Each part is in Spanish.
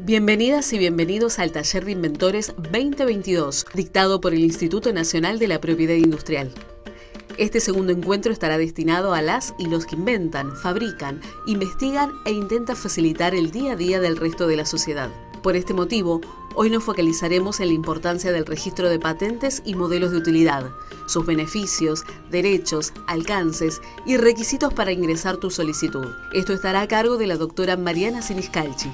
Bienvenidas y bienvenidos al Taller de Inventores 2022, dictado por el Instituto Nacional de la Propiedad Industrial. Este segundo encuentro estará destinado a las y los que inventan, fabrican, investigan e intentan facilitar el día a día del resto de la sociedad. Por este motivo, hoy nos focalizaremos en la importancia del registro de patentes y modelos de utilidad, sus beneficios, derechos, alcances y requisitos para ingresar tu solicitud. Esto estará a cargo de la doctora Mariana Siniscalchi.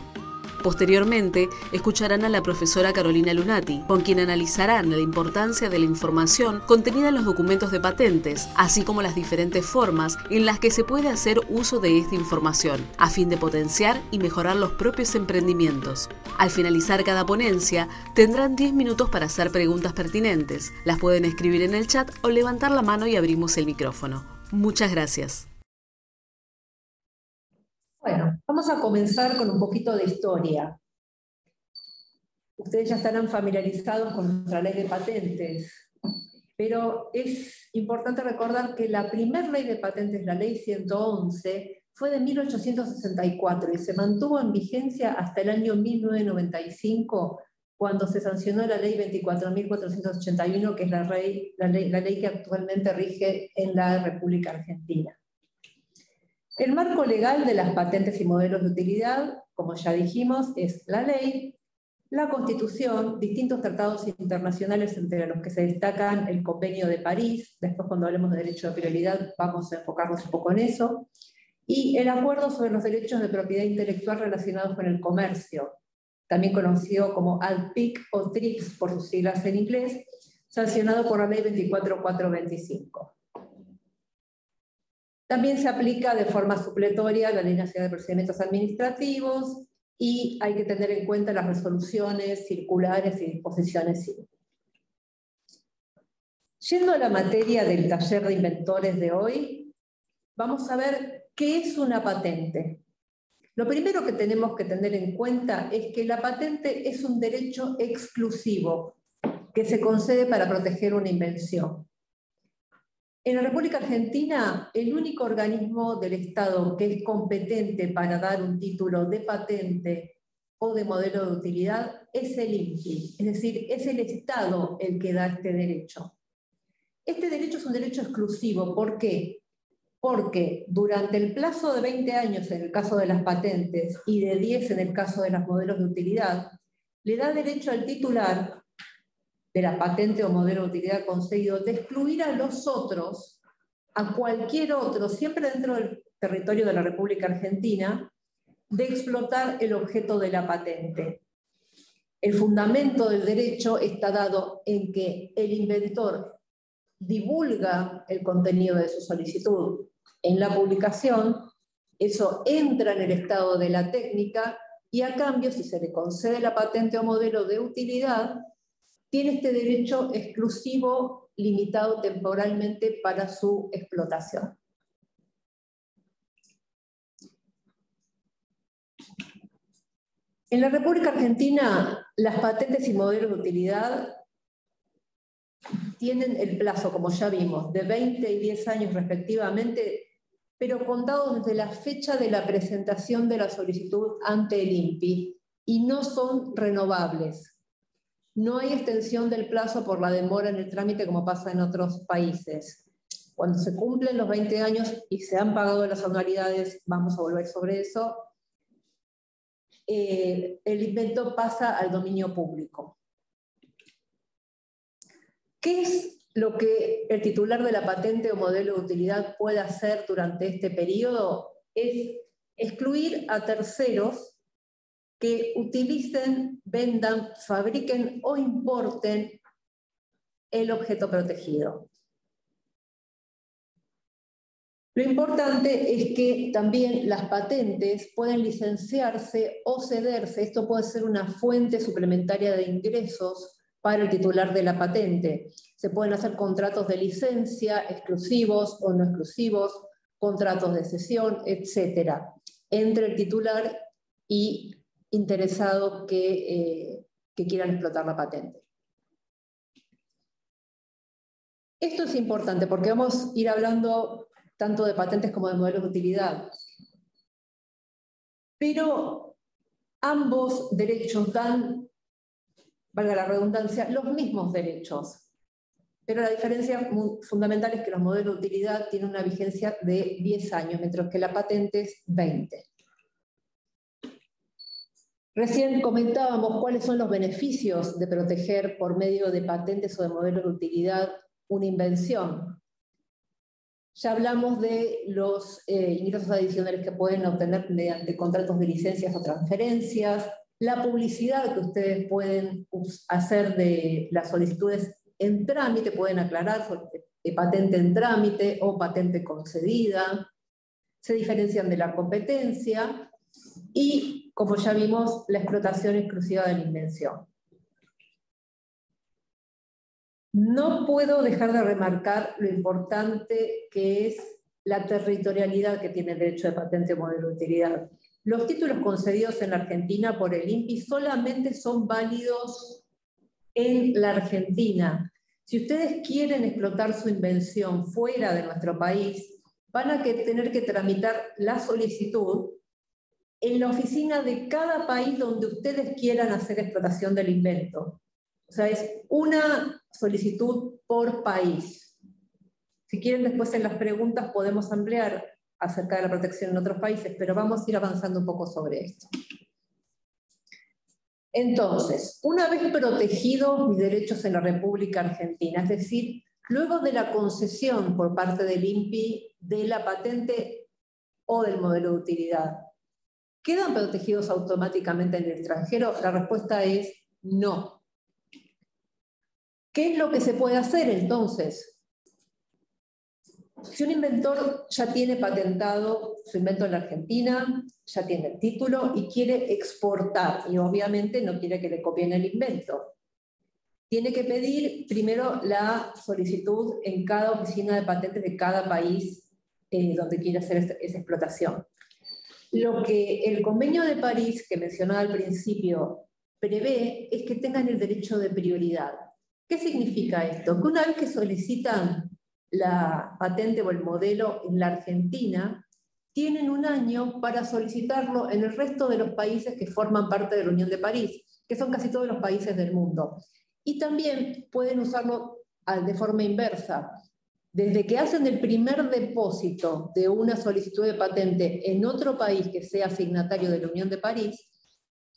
Posteriormente, escucharán a la profesora Carolina Lunati, con quien analizarán la importancia de la información contenida en los documentos de patentes, así como las diferentes formas en las que se puede hacer uso de esta información, a fin de potenciar y mejorar los propios emprendimientos. Al finalizar cada ponencia, tendrán 10 minutos para hacer preguntas pertinentes. Las pueden escribir en el chat o levantar la mano y abrimos el micrófono. Muchas gracias. Bueno, vamos a comenzar con un poquito de historia. Ustedes ya estarán familiarizados con nuestra ley de patentes, pero es importante recordar que la primera ley de patentes, la ley 111, fue de 1864 y se mantuvo en vigencia hasta el año 1995, cuando se sancionó la ley 24.481, que es la ley que actualmente rige en la República Argentina. El marco legal de las patentes y modelos de utilidad, como ya dijimos, es la ley, la Constitución, distintos tratados internacionales entre los que se destacan el Convenio de París, después cuando hablemos de derecho de prioridad vamos a enfocarnos un poco en eso, y el Acuerdo sobre los derechos de propiedad intelectual relacionados con el comercio, también conocido como ADPIC o TRIPS por sus siglas en inglés, sancionado por la ley 24425. También se aplica de forma supletoria la Ley Nacional de Procedimientos Administrativos y hay que tener en cuenta las resoluciones, circulares y disposiciones civiles. Yendo a la materia del taller de inventores de hoy, vamos a ver qué es una patente. Lo primero que tenemos que tener en cuenta es que la patente es un derecho exclusivo que se concede para proteger una invención. En la República Argentina, el único organismo del Estado que es competente para dar un título de patente o de modelo de utilidad es el INPI, es decir, es el Estado el que da este derecho. Este derecho es un derecho exclusivo. ¿Por qué? Porque durante el plazo de 20 años en el caso de las patentes y de 10 en el caso de los modelos de utilidad, le da derecho al titular de la patente o modelo de utilidad conseguido, de excluir a los otros, a cualquier otro, siempre dentro del territorio de la República Argentina, de explotar el objeto de la patente. El fundamento del derecho está dado en que el inventor divulga el contenido de su solicitud en la publicación, eso entra en el estado de la técnica y a cambio, si se le concede la patente o modelo de utilidad, tiene este derecho exclusivo limitado temporalmente para su explotación. En la República Argentina, las patentes y modelos de utilidad tienen el plazo, como ya vimos, de 20 y 10 años respectivamente, pero contados desde la fecha de la presentación de la solicitud ante el INPI, y no son renovables. No hay extensión del plazo por la demora en el trámite como pasa en otros países. Cuando se cumplen los 20 años y se han pagado las anualidades, vamos a volver sobre eso, el invento pasa al dominio público. ¿Qué es lo que el titular de la patente o modelo de utilidad puede hacer durante este periodo? Es excluir a terceros que utilicen, vendan, fabriquen o importen el objeto protegido. Lo importante es que también las patentes pueden licenciarse o cederse. Esto puede ser una fuente suplementaria de ingresos para el titular de la patente. Se pueden hacer contratos de licencia exclusivos o no exclusivos, contratos de cesión, etc., entre el titular y interesados que quieran explotar la patente. Esto es importante porque vamos a ir hablando tanto de patentes como de modelos de utilidad. Pero ambos derechos dan, valga la redundancia, los mismos derechos. Pero la diferencia fundamental es que los modelos de utilidad tienen una vigencia de 10 años, mientras que la patente es 20. Recién comentábamos cuáles son los beneficios de proteger por medio de patentes o de modelos de utilidad una invención. Ya hablamos de los ingresos adicionales que pueden obtener mediante contratos de licencias o transferencias, la publicidad que ustedes pueden hacer de las solicitudes en trámite, pueden aclarar sobre patente en trámite o patente concedida, se diferencian de la competencia y, como ya vimos, la explotación exclusiva de la invención. No puedo dejar de remarcar lo importante que es la territorialidad que tiene el derecho de patente o modelo de utilidad. Los títulos concedidos en la Argentina por el INPI solamente son válidos en la Argentina. Si ustedes quieren explotar su invención fuera de nuestro país, van a tener que tramitar la solicitud en la oficina de cada país donde ustedes quieran hacer explotación del invento. O sea, es una solicitud por país. Si quieren, después en las preguntas podemos ampliar acerca de la protección en otros países, pero vamos a ir avanzando un poco sobre esto. Entonces, una vez protegidos mis derechos en la República Argentina, es decir, luego de la concesión por parte del INPI de la patente o del modelo de utilidad, ¿quedan protegidos automáticamente en el extranjero? La respuesta es no. ¿Qué es lo que se puede hacer entonces? Si un inventor ya tiene patentado su invento en la Argentina, ya tiene el título y quiere exportar, y obviamente no quiere que le copien el invento, tiene que pedir primero la solicitud en cada oficina de patentes de cada país donde quiere hacer esa explotación. Lo que el Convenio de París, que mencionaba al principio, prevé es que tengan el derecho de prioridad. ¿Qué significa esto? Que una vez que solicitan la patente o el modelo en la Argentina, tienen un año para solicitarlo en el resto de los países que forman parte de la Unión de París, que son casi todos los países del mundo. Y también pueden usarlo de forma inversa. Desde que hacen el primer depósito de una solicitud de patente en otro país que sea signatario de la Unión de París,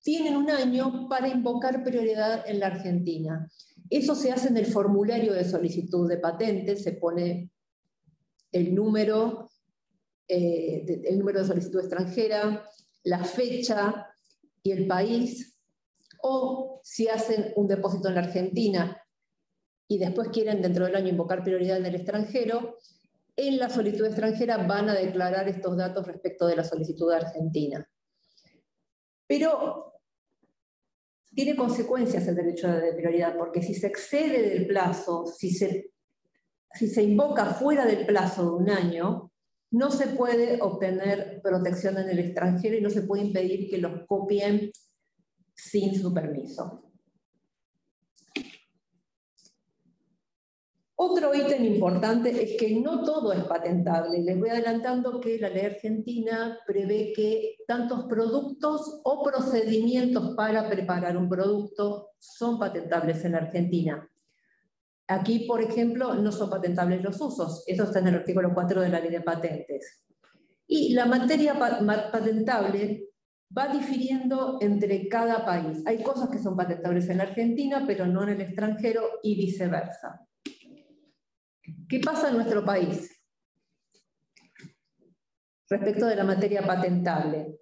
tienen un año para invocar prioridad en la Argentina. Eso se hace en el formulario de solicitud de patente, se pone el número de solicitud extranjera, la fecha y el país, o si hacen un depósito en la Argentina y después quieren dentro del año invocar prioridad en el extranjero, en la solicitud extranjera van a declarar estos datos respecto de la solicitud de Argentina. Pero tiene consecuencias el derecho de prioridad, porque si se excede del plazo, si se invoca fuera del plazo de un año, no se puede obtener protección en el extranjero y no se puede impedir que los copien sin su permiso. Otro ítem importante es que no todo es patentable. Les voy adelantando que la ley argentina prevé que tantos productos o procedimientos para preparar un producto son patentables en la Argentina. Aquí, por ejemplo, no son patentables los usos. Eso está en el artículo 4 de la Ley de Patentes. Y la materia patentable va difiriendo entre cada país. Hay cosas que son patentables en la Argentina, pero no en el extranjero y viceversa. ¿Qué pasa en nuestro país respecto de la materia patentable?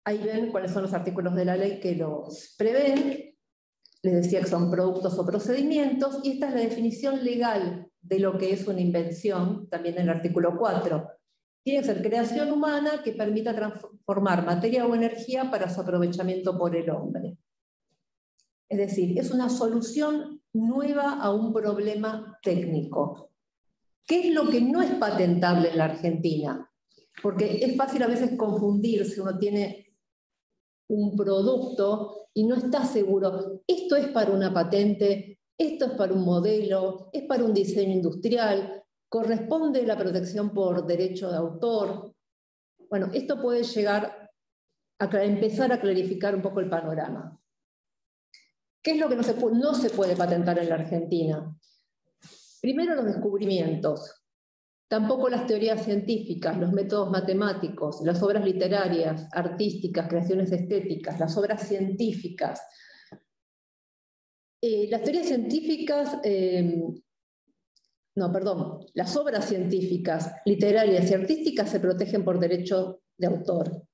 Ahí ven cuáles son los artículos de la ley que los prevén. Les decía que son productos o procedimientos, y esta es la definición legal de lo que es una invención, también en el artículo 4. Tiene que ser creación humana que permita transformar materia o energía para su aprovechamiento por el hombre. Es decir, es una solución nueva a un problema técnico. ¿Qué es lo que no es patentable en la Argentina? Porque es fácil a veces confundirse, uno tiene un producto y no está seguro, esto es para una patente, esto es para un modelo, es para un diseño industrial, corresponde la protección por derecho de autor. Bueno, esto puede llegar empezar a clarificar un poco el panorama. ¿Qué es lo que no se puede patentar en la Argentina? Primero, los descubrimientos. Tampoco las teorías científicas, los métodos matemáticos, las obras literarias, artísticas, creaciones estéticas, las obras científicas. Las teorías científicas, las obras científicas, literarias y artísticas se protegen por derecho de autor.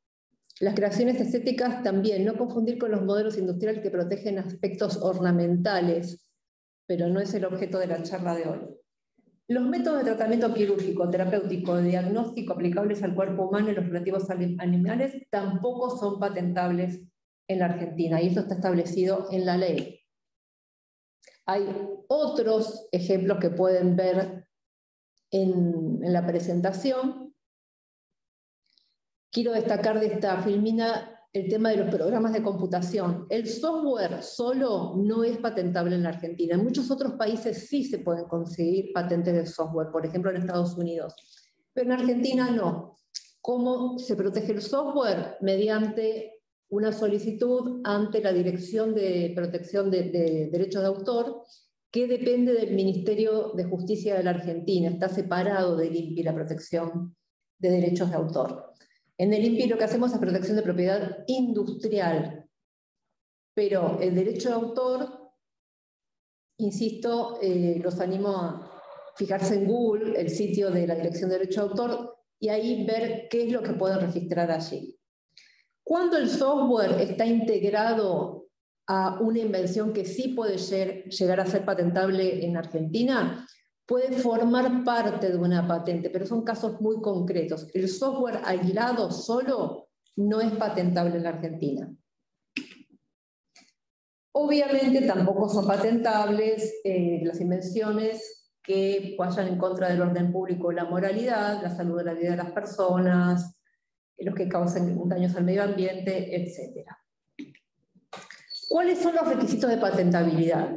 Las creaciones estéticas también, no confundir con los modelos industriales que protegen aspectos ornamentales, pero no es el objeto de la charla de hoy. Los métodos de tratamiento quirúrgico, terapéutico, diagnóstico aplicables al cuerpo humano y los relativos animales tampoco son patentables en la Argentina, y eso está establecido en la ley. Hay otros ejemplos que pueden ver en la presentación. Quiero destacar de esta filmina el tema de los programas de computación. El software solo no es patentable en la Argentina. En muchos otros países sí se pueden conseguir patentes de software, por ejemplo en Estados Unidos. Pero en Argentina no. ¿Cómo se protege el software? Mediante una solicitud ante la Dirección de Protección de Derechos de Autor, que depende del Ministerio de Justicia de la Argentina. Está separado del INPI, la protección de derechos de autor. En el INPI lo que hacemos es protección de propiedad industrial, pero el derecho de autor, insisto, los animo a fijarse en Google, el sitio de la Dirección de Derecho de Autor, y ahí ver qué es lo que pueden registrar allí. Cuando el software está integrado a una invención que sí puede llegar a ser patentable en Argentina, puede formar parte de una patente, pero son casos muy concretos. El software aislado solo no es patentable en la Argentina. Obviamente tampoco son patentables las invenciones que vayan en contra del orden público o la moralidad, la salud de la vida de las personas, los que causen daños al medio ambiente, etc. ¿Cuáles son los requisitos de patentabilidad?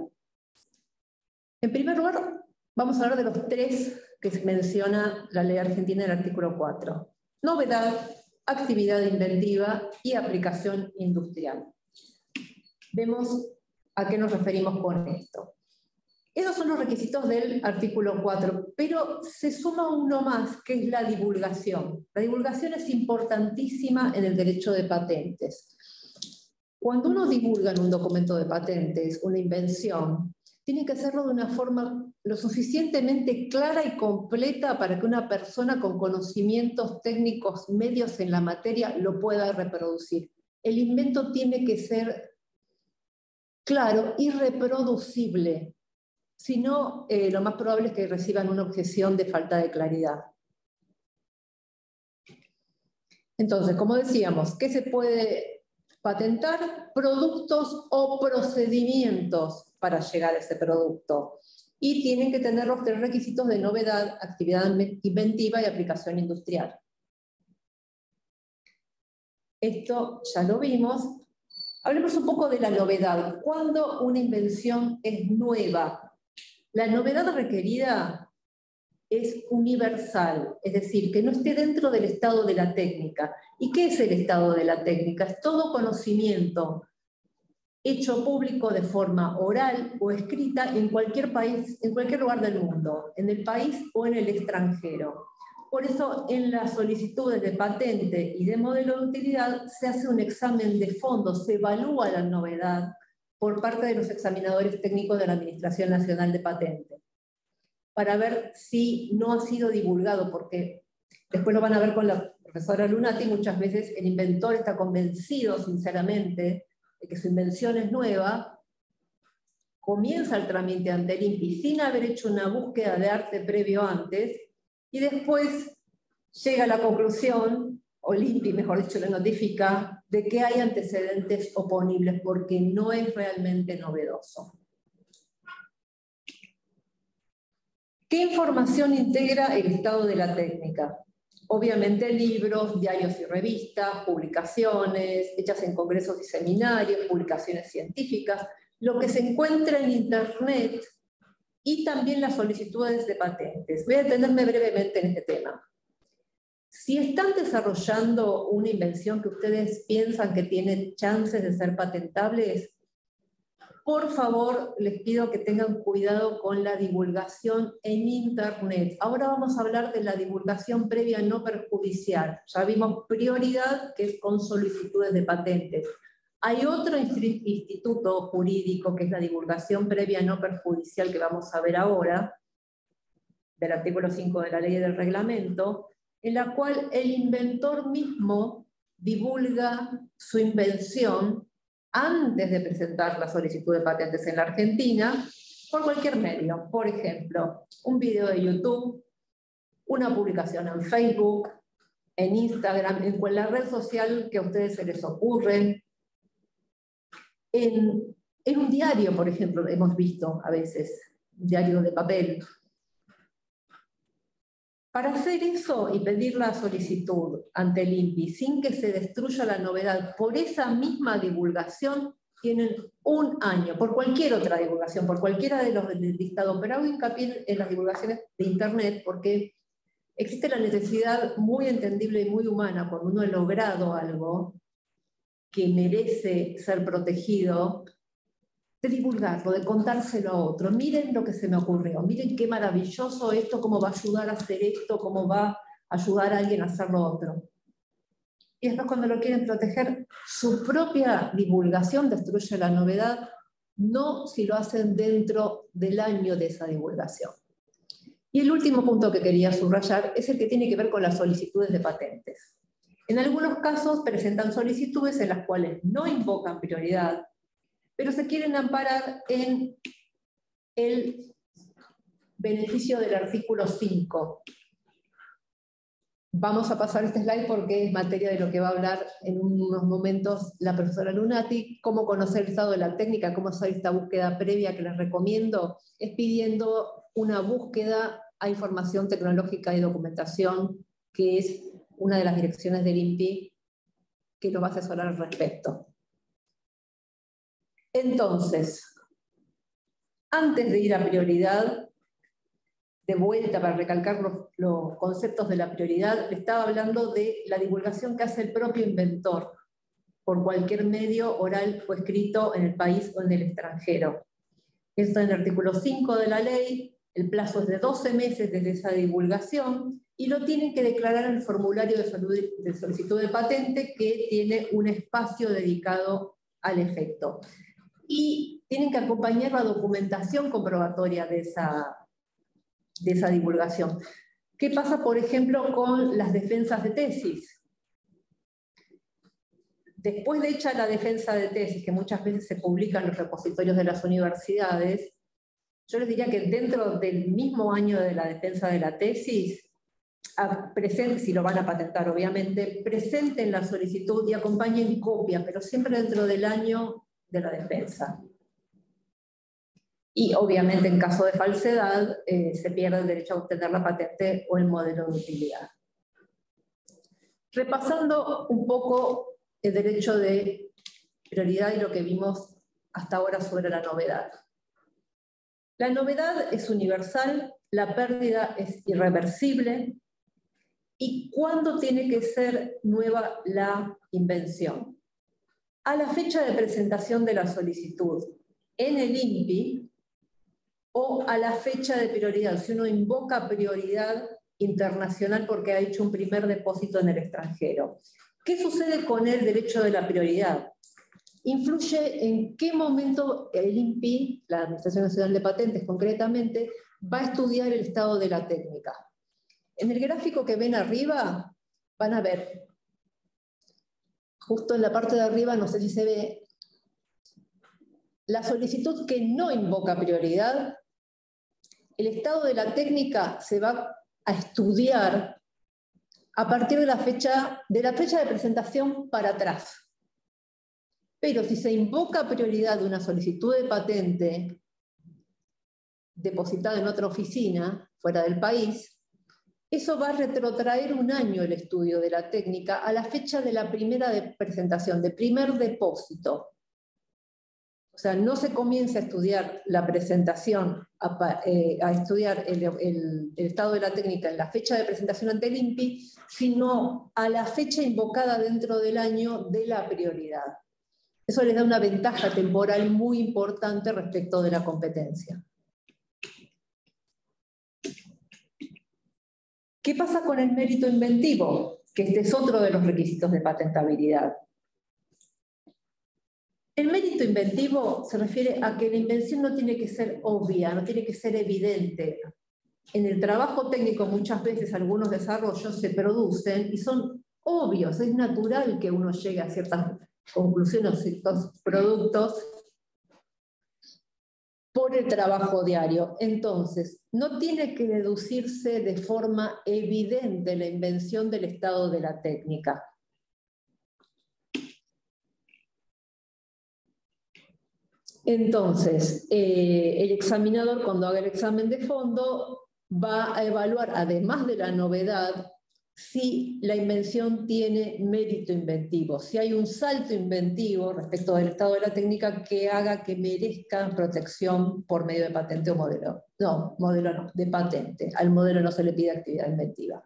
En primer lugar, vamos a hablar de los tres que menciona la ley argentina en el artículo 4. Novedad, actividad inventiva y aplicación industrial. Vemos a qué nos referimos con esto. Esos son los requisitos del artículo 4, pero se suma uno más, que es la divulgación. La divulgación es importantísima en el derecho de patentes. Cuando uno divulga en un documento de patentes una invención, tiene que hacerlo de una forma lo suficientemente clara y completa para que una persona con conocimientos técnicos medios en la materia lo pueda reproducir. El invento tiene que ser claro y reproducible. Si no, lo más probable es que reciban una objeción de falta de claridad. Entonces, como decíamos, ¿qué se puede patentar? Productos o procedimientos para llegar a ese producto. Y tienen que tener los tres requisitos de novedad, actividad inventiva y aplicación industrial. Esto ya lo vimos. Hablemos un poco de la novedad. ¿Cuándo una invención es nueva? La novedad requerida es universal, es decir, que no esté dentro del estado de la técnica. ¿Y qué es el estado de la técnica? Es todo conocimiento hecho público de forma oral o escrita en cualquier país, en cualquier lugar del mundo, en el país o en el extranjero. Por eso, en las solicitudes de patente y de modelo de utilidad se hace un examen de fondo, se evalúa la novedad por parte de los examinadores técnicos de la Administración Nacional de Patentes, para ver si no ha sido divulgado, porque después lo van a ver con la profesora Lunati, muchas veces el inventor está convencido sinceramente de que su invención es nueva, comienza el trámite ante el INPI sin haber hecho una búsqueda de arte previo antes, y después llega a la conclusión, o el INPI, mejor dicho, le notifica, de que hay antecedentes oponibles porque no es realmente novedoso. ¿Qué información integra el estado de la técnica? Obviamente libros, diarios y revistas, publicaciones, hechas en congresos y seminarios, publicaciones científicas, lo que se encuentra en Internet y también las solicitudes de patentes. Voy a detenerme brevemente en este tema. Si están desarrollando una invención que ustedes piensan que tiene chances de ser patentables, por favor, les pido que tengan cuidado con la divulgación en Internet. Ahora vamos a hablar de la divulgación previa no perjudicial. Ya vimos prioridad, que es con solicitudes de patentes. Hay otro instituto jurídico, que es la divulgación previa no perjudicial, que vamos a ver ahora, del artículo 5 de la ley y del reglamento, en la cual el inventor mismo divulga su invención antes de presentar la solicitud de patentes en la Argentina, por cualquier medio. Por ejemplo, un video de YouTube, una publicación en Facebook, en Instagram, en la red social que a ustedes se les ocurre. En un diario, por ejemplo, hemos visto a veces, un diario de papel. Para hacer eso y pedir la solicitud ante el INPI sin que se destruya la novedad por esa misma divulgación, tienen un año, por cualquier otra divulgación, por cualquiera de los del listado, pero hago hincapié en las divulgaciones de Internet porque existe la necesidad muy entendible y muy humana cuando uno ha logrado algo que merece ser protegido, de divulgarlo, de contárselo a otro. Miren lo que se me ocurrió, miren qué maravilloso esto, cómo va a ayudar a hacer esto, cómo va a ayudar a alguien a hacer lo otro. Y después cuando lo quieren proteger, su propia divulgación destruye la novedad, no si lo hacen dentro del año de esa divulgación. Y el último punto que quería subrayar es el que tiene que ver con las solicitudes de patentes. En algunos casos presentan solicitudes en las cuales no invocan prioridad, pero se quieren amparar en el beneficio del artículo 5. Vamos a pasar este slide porque es materia de lo que va a hablar en unos momentos la profesora Lunati. Cómo conocer el estado de la técnica, cómo hacer esta búsqueda previa que les recomiendo, es pidiendo una búsqueda a información tecnológica y documentación, que es una de las direcciones del INPI que lo va a asesorar al respecto. Entonces, antes de ir a prioridad, de vuelta para recalcar los conceptos de la prioridad, le estaba hablando de la divulgación que hace el propio inventor por cualquier medio oral o escrito en el país o en el extranjero. Esto en el artículo 5 de la ley, el plazo es de 12 meses desde esa divulgación y lo tienen que declarar en el formulario de solicitud de patente que tiene un espacio dedicado al efecto. Y tienen que acompañar la documentación comprobatoria de esa divulgación. ¿Qué pasa, por ejemplo, con las defensas de tesis? Después de hecha la defensa de tesis, que muchas veces se publica en los repositorios de las universidades, yo les diría que dentro del mismo año de la defensa de la tesis, si lo van a patentar obviamente, presenten la solicitud y acompañen copia, pero siempre dentro del año de la defensa. Y obviamente en caso de falsedad se pierde el derecho a obtener la patente o el modelo de utilidad. Repasando un poco el derecho de prioridad y lo que vimos hasta ahora sobre la novedad. La novedad es universal, la pérdida es irreversible. ¿Y cuándo tiene que ser nueva la invención? A la fecha de presentación de la solicitud en el INPI o a la fecha de prioridad, si uno invoca prioridad internacional porque ha hecho un primer depósito en el extranjero. ¿Qué sucede con el derecho de la prioridad? Influye en qué momento el INPI, la Administración Nacional de Patentes concretamente, va a estudiar el estado de la técnica. En el gráfico que ven arriba, van a ver, justo en la parte de arriba, no sé si se ve, la solicitud que no invoca prioridad, el estado de la técnica se va a estudiar a partir de la fecha de presentación para atrás. Pero si se invoca prioridad de una solicitud de patente depositada en otra oficina, fuera del país, eso va a retrotraer un año el estudio de la técnica a la fecha de la primera presentación, de primer depósito. O sea, no se comienza a estudiar la presentación, a estudiar el estado de la técnica en la fecha de presentación ante el INPI, sino a la fecha invocada dentro del año de la prioridad. Eso les da una ventaja temporal muy importante respecto de la competencia. ¿Qué pasa con el mérito inventivo? Que este es otro de los requisitos de patentabilidad. El mérito inventivo se refiere a que la invención no tiene que ser obvia, no tiene que ser evidente. En el trabajo técnico muchas veces algunos desarrollos se producen y son obvios, es natural que uno llegue a ciertas conclusiones, ciertos productos por el trabajo diario. Entonces, no tiene que deducirse de forma evidente la invención del estado de la técnica. Entonces, el examinador, cuando haga el examen de fondo, va a evaluar, además de la novedad, si la invención tiene mérito inventivo, si hay un salto inventivo respecto del estado de la técnica que haga que merezca protección por medio de patente o modelo. No, modelo no, de patente. Al modelo no se le pide actividad inventiva.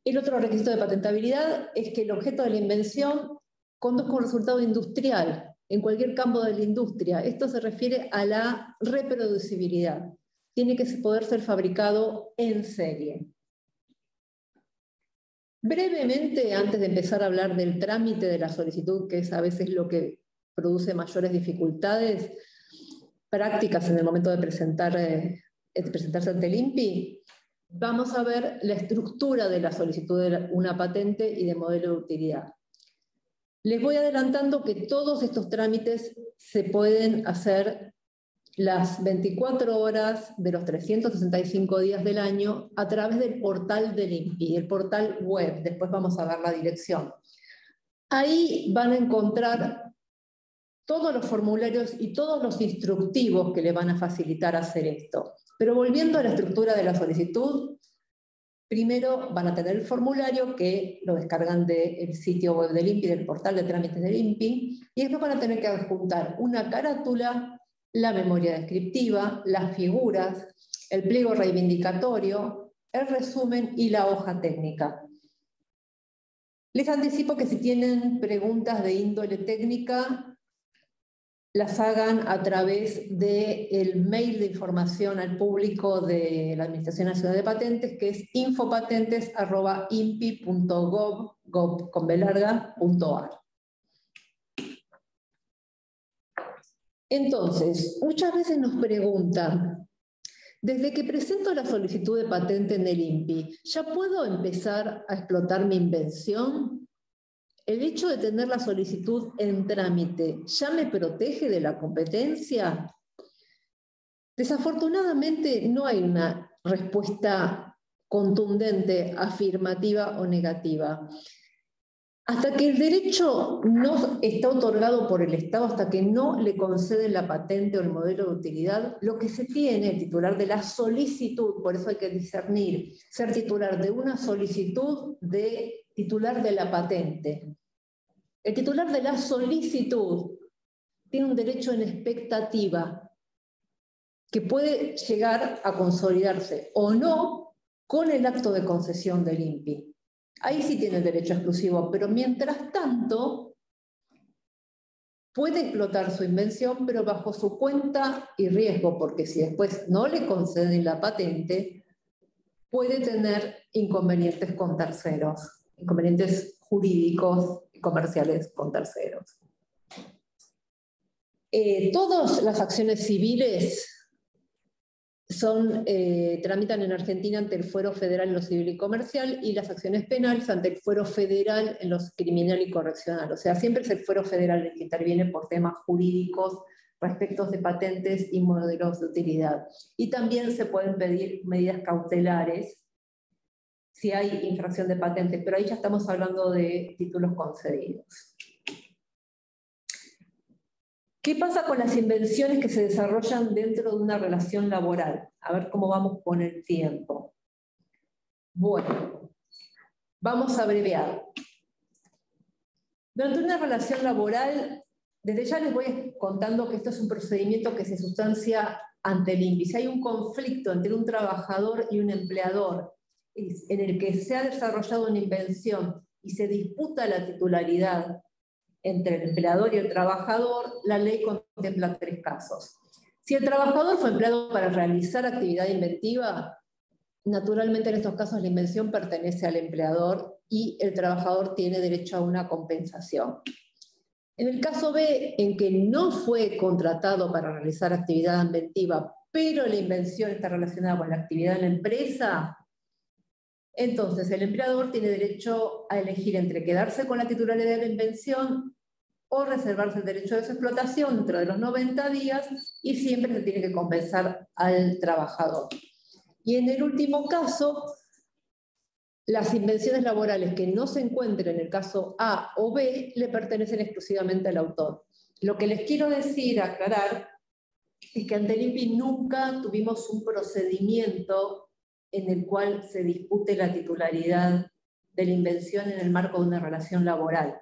El otro requisito de patentabilidad es que el objeto de la invención conduzca a un resultado industrial en cualquier campo de la industria. Esto se refiere a la reproducibilidad. Tiene que poder ser fabricado en serie. Brevemente, antes de empezar a hablar del trámite de la solicitud, que es a veces lo que produce mayores dificultades prácticas en el momento de presentarse ante el INPI, vamos a ver la estructura de la solicitud de una patente y de modelo de utilidad. Les voy adelantando que todos estos trámites se pueden hacer las 24 horas de los 365 días del año a través del portal del INPI, el portal web. Después vamos a ver la dirección. Ahí van a encontrar todos los formularios y todos los instructivos que le van a facilitar hacer esto. Pero volviendo a la estructura de la solicitud, primero van a tener el formulario que lo descargan del sitio web del INPI, del portal de trámites del INPI, y después van a tener que adjuntar una carátula, la memoria descriptiva, las figuras, el pliego reivindicatorio, el resumen y la hoja técnica. Les anticipo que si tienen preguntas de índole técnica, las hagan a través del mail de información al público de la Administración Nacional de Patentes, que es infopatentes@inpi.gov.ar. Entonces, muchas veces nos preguntan, desde que presento la solicitud de patente en el INPI, ¿ya puedo empezar a explotar mi invención? ¿El hecho de tener la solicitud en trámite ya me protege de la competencia? Desafortunadamente no hay una respuesta contundente, afirmativa o negativa. Hasta que el derecho no está otorgado por el Estado, hasta que no le conceden la patente o el modelo de utilidad, lo que se tiene, el titular de la solicitud, por eso hay que discernir, ser titular de una solicitud de titular de la patente. El titular de la solicitud tiene un derecho en expectativa que puede llegar a consolidarse o no con el acto de concesión del INPI. Ahí sí tiene el derecho exclusivo, pero mientras tanto puede explotar su invención, pero bajo su cuenta y riesgo, porque si después no le conceden la patente, puede tener inconvenientes con terceros, inconvenientes jurídicos y comerciales con terceros. Todas las acciones civiles tramitan en Argentina ante el Fuero Federal en lo civil y comercial, y las acciones penales ante el Fuero Federal en lo criminal y correccional. O sea, siempre es el Fuero Federal el que interviene por temas jurídicos respecto de patentes y modelos de utilidad. Y también se pueden pedir medidas cautelares si hay infracción de patentes, pero ahí ya estamos hablando de títulos concedidos. ¿Qué pasa con las invenciones que se desarrollan dentro de una relación laboral? A ver cómo vamos con el tiempo. Bueno, vamos a abreviar. Durante una relación laboral Desde ya les voy contando que esto es un procedimiento que se sustancia ante el INPI. Si hay un conflicto entre un trabajador y un empleador en el que se ha desarrollado una invención y se disputa la titularidad entre el empleador y el trabajador, la ley contempla 3 casos. Si el trabajador fue empleado para realizar actividad inventiva, naturalmente en estos casos la invención pertenece al empleador y el trabajador tiene derecho a una compensación. En el caso B, en que no fue contratado para realizar actividad inventiva, pero la invención está relacionada con la actividad de la empresa, entonces el empleador tiene derecho a elegir entre quedarse con la titularidad de la invención o reservarse el derecho de su explotación dentro de los 90 días y siempre se tiene que compensar al trabajador. Y en el último caso, las invenciones laborales que no se encuentren en el caso A o B le pertenecen exclusivamente al autor. Lo que les quiero decir, aclarar, es que ante el INPI nunca tuvimos un procedimiento en el cual se dispute la titularidad de la invención en el marco de una relación laboral.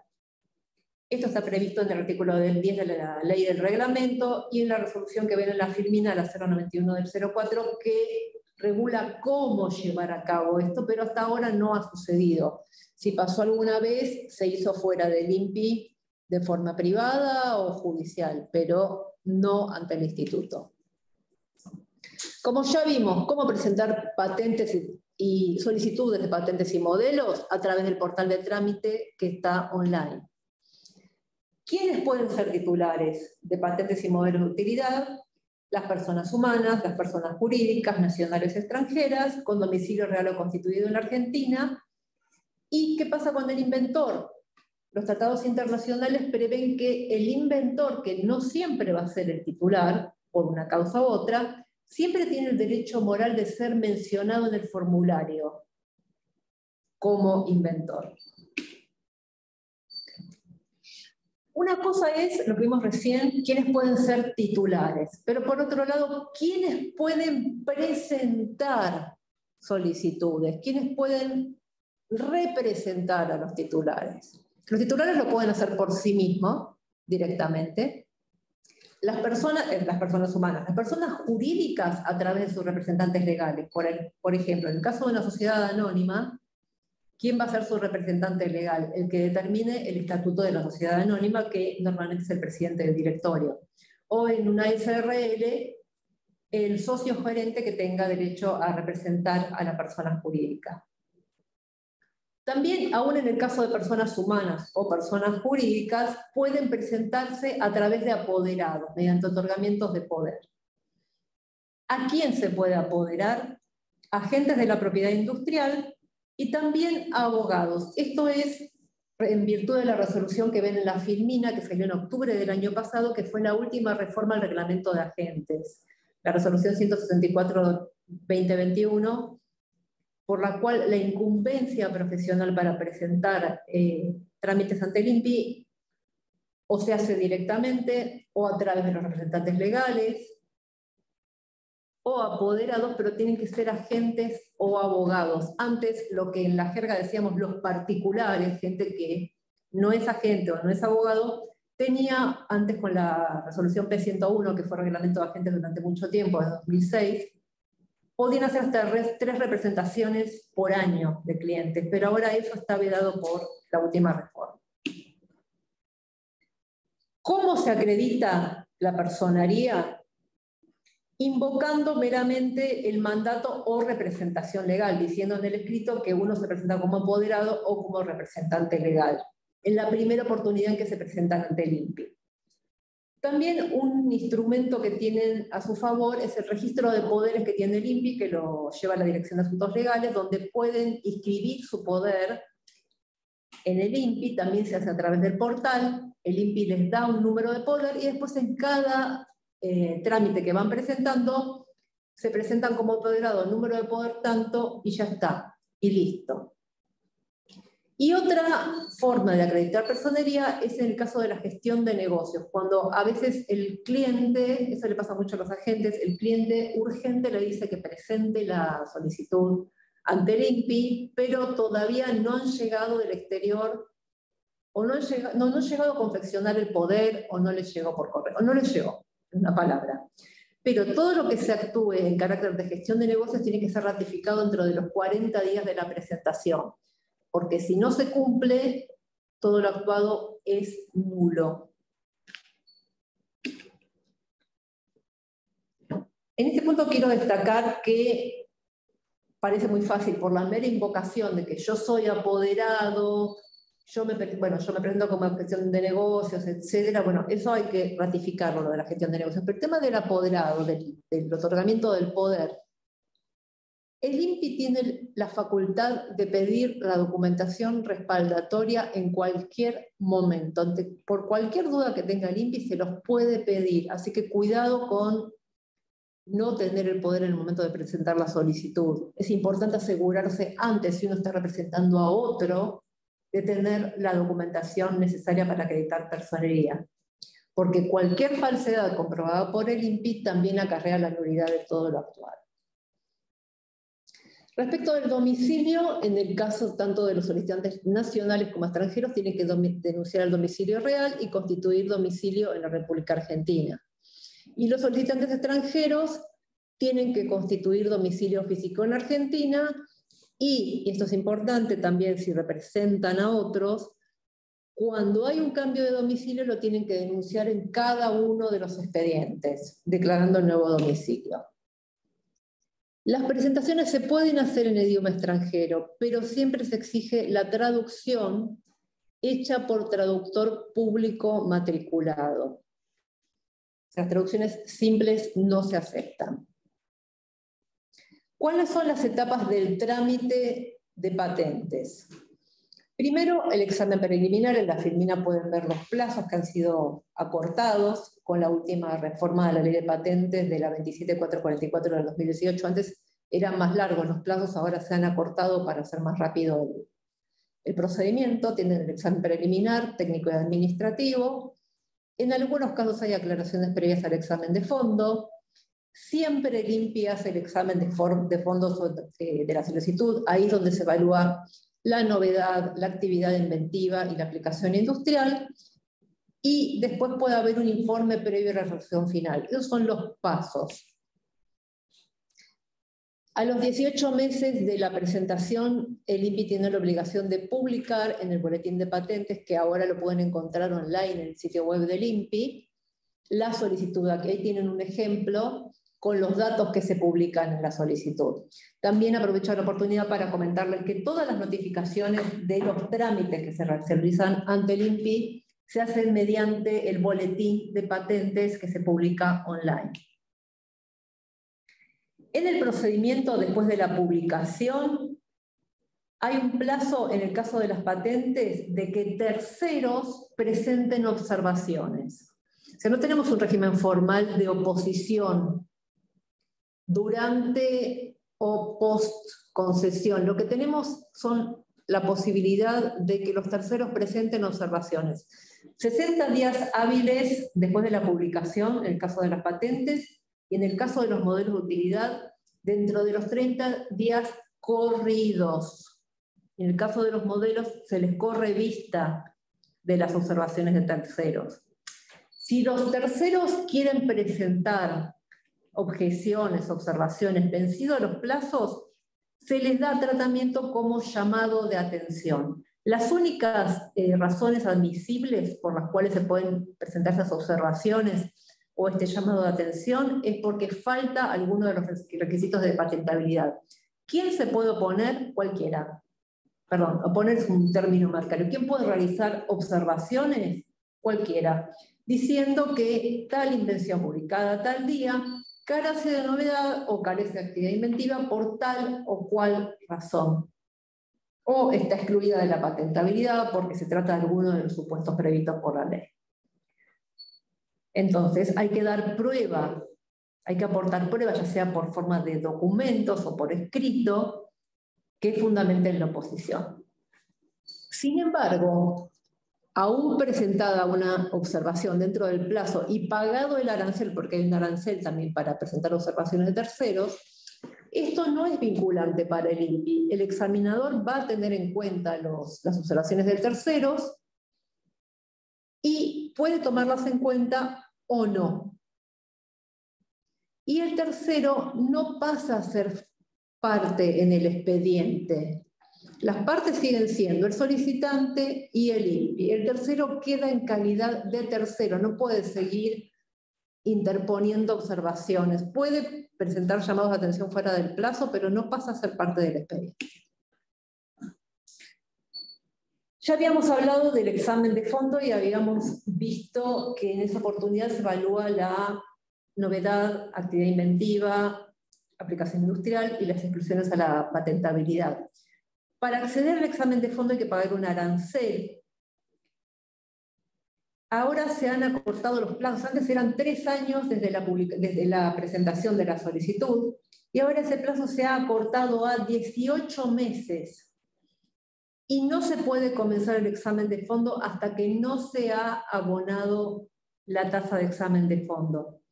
Esto está previsto en el artículo 10 de la ley del reglamento y en la resolución que ven en la Filmina, la 091 del 04, que regula cómo llevar a cabo esto, pero hasta ahora no ha sucedido. Si pasó alguna vez, se hizo fuera del INPI de forma privada o judicial, pero no ante el instituto. Como ya vimos, cómo presentar patentes y solicitudes de patentes y modelos a través del portal de trámite que está online. ¿Quiénes pueden ser titulares de patentes y modelos de utilidad? Las personas humanas, las personas jurídicas, nacionales extranjeras, con domicilio real o constituido en la Argentina. ¿Y qué pasa con el inventor? Los tratados internacionales prevén que el inventor, que no siempre va a ser el titular, por una causa u otra, siempre tiene el derecho moral de ser mencionado en el formulario como inventor. Una cosa es, lo que vimos recién, quiénes pueden ser titulares, pero por otro lado, quiénes pueden presentar solicitudes, quiénes pueden representar a los titulares. Los titulares lo pueden hacer por sí mismos, directamente. Las personas humanas, las personas jurídicas a través de sus representantes legales. Por ejemplo, en el caso de una sociedad anónima, ¿quién va a ser su representante legal? El que determine el estatuto de la sociedad anónima, que normalmente es el presidente del directorio. O en una SRL, el socio gerente que tenga derecho a representar a la persona jurídica. También, aún en el caso de personas humanas o personas jurídicas, pueden presentarse a través de apoderados, mediante otorgamientos de poder. ¿A quién se puede apoderar? Agentes de la propiedad industrial y también a abogados. Esto es en virtud de la resolución que ven en la Filmina, que salió en octubre del año pasado, que fue la última reforma al reglamento de agentes. La resolución 164/2021, por la cual la incumbencia profesional para presentar trámites ante el INPI o se hace directamente o a través de los representantes legales o apoderados, pero tienen que ser agentes o abogados. Antes, lo que en la jerga decíamos los particulares, gente que no es agente o no es abogado, tenía, antes con la resolución P101, que fue reglamento de agentes durante mucho tiempo, desde 2006, podían hacer hasta 3 representaciones por año de clientes, pero ahora eso está vedado por la última reforma. ¿Cómo se acredita la personería? Invocando meramente el mandato o representación legal, diciendo en el escrito que uno se presenta como apoderado o como representante legal, en la primera oportunidad en que se presentan ante el INPI. También un instrumento que tienen a su favor es el registro de poderes que tiene el INPI, que lo lleva a la Dirección de Asuntos Legales, donde pueden inscribir su poder en el INPI. También se hace a través del portal. El INPI les da un número de poder y después en cada trámite que van presentando se presentan como apoderado el número de poder tanto y ya está, y listo. Y otra forma de acreditar personería es en el caso de la gestión de negocios, cuando a veces el cliente, eso le pasa mucho a los agentes, el cliente urgente le dice que presente la solicitud ante el INPI, pero todavía no han llegado del exterior o no he llegado a confeccionar el poder, o no le llegó por correo, o no le llegó, en una palabra. Pero todo lo que se actúe en carácter de gestión de negocios tiene que ser ratificado dentro de los 40 días de la presentación, porque si no se cumple, todo lo actuado es nulo. En este punto quiero destacar que parece muy fácil, por la mera invocación de que yo soy apoderado, yo me presento como gestión de negocios, etcétera. Bueno, eso hay que ratificarlo, lo de la gestión de negocios. Pero el tema del apoderado, del otorgamiento del poder, el INPI tiene la facultad de pedir la documentación respaldatoria en cualquier momento. Por cualquier duda que tenga el INPI se los puede pedir. Así que cuidado con no tener el poder en el momento de presentar la solicitud. Es importante asegurarse antes, si uno está representando a otro, de tener la documentación necesaria para acreditar personería. Porque cualquier falsedad comprobada por el INPI también acarrea la nulidad de todo lo actual. Respecto del domicilio, en el caso tanto de los solicitantes nacionales como extranjeros, tienen que denunciar el domicilio real y constituir domicilio en la República Argentina. Y los solicitantes extranjeros tienen que constituir domicilio físico en Argentina y esto es importante también si representan a otros, cuando hay un cambio de domicilio lo tienen que denunciar en cada uno de los expedientes, declarando el nuevo domicilio. Las presentaciones se pueden hacer en idioma extranjero, pero siempre se exige la traducción hecha por traductor público matriculado. Las traducciones simples no se aceptan. ¿Cuáles son las etapas del trámite de patentes? Primero, el examen preliminar. En la Filmina pueden ver los plazos que han sido acortados con la última reforma de la Ley de Patentes de la 27444 del 2018. Antes eran más largos los plazos, ahora se han acortado para hacer más rápido el procedimiento. Tienen el examen preliminar, técnico y administrativo. En algunos casos hay aclaraciones previas al examen de fondo. Siempre el INPI hace el examen de fondo de la solicitud, ahí es donde se evalúa la novedad, la actividad inventiva y la aplicación industrial, y después puede haber un informe previo a la resolución final. Esos son los pasos. A los 18 meses de la presentación, el INPI tiene la obligación de publicar en el boletín de patentes, que ahora lo pueden encontrar online en el sitio web del INPI, la solicitud. Aquí ahí tienen un ejemplo con los datos que se publican en la solicitud. También aprovecho la oportunidad para comentarles que todas las notificaciones de los trámites que se realizan ante el INPI se hacen mediante el boletín de patentes que se publica online. En el procedimiento después de la publicación, hay un plazo, en el caso de las patentes, de que terceros presenten observaciones. O sea, no tenemos un régimen formal de oposición durante o post concesión. Lo que tenemos son la posibilidad de que los terceros presenten observaciones. 60 días hábiles después de la publicación, en el caso de las patentes, y en el caso de los modelos de utilidad, dentro de los 30 días corridos. En el caso de los modelos, se les corre vista de las observaciones de terceros. Si los terceros quieren presentar objeciones, observaciones, vencidos los plazos, se les da tratamiento como llamado de atención. Las únicas razones admisibles por las cuales se pueden presentar esas observaciones o este llamado de atención es porque falta alguno de los requisitos de patentabilidad. ¿Quién se puede oponer? Cualquiera. Perdón, oponer es un término marcario. ¿Quién puede realizar observaciones? Cualquiera. Diciendo que tal invención publicada tal día carece de novedad o carece de actividad inventiva por tal o cual razón. O está excluida de la patentabilidad porque se trata de alguno de los supuestos previstos por la ley. Entonces hay que dar prueba, hay que aportar pruebas, ya sea por forma de documentos o por escrito, que fundamenten la oposición. Sin embargo, aún presentada una observación dentro del plazo y pagado el arancel, porque hay un arancel también para presentar observaciones de terceros, esto no es vinculante para el INPI. El examinador va a tener en cuenta las observaciones de terceros y puede tomarlas en cuenta o no. Y el tercero no pasa a ser parte en el expediente. Las partes siguen siendo el solicitante y el INPI. El tercero queda en calidad de tercero, no puede seguir interponiendo observaciones. Puede presentar llamados de atención fuera del plazo, pero no pasa a ser parte del expediente. Ya habíamos hablado del examen de fondo y habíamos visto que en esa oportunidad se evalúa la novedad, actividad inventiva, aplicación industrial y las exclusiones a la patentabilidad. Para acceder al examen de fondo hay que pagar un arancel. Ahora se han acortado los plazos. Antes eran 3 años desde la presentación de la solicitud y ahora ese plazo se ha acortado a 18 meses. Y no se puede comenzar el examen de fondo hasta que no se ha abonado la tasa de examen de fondo.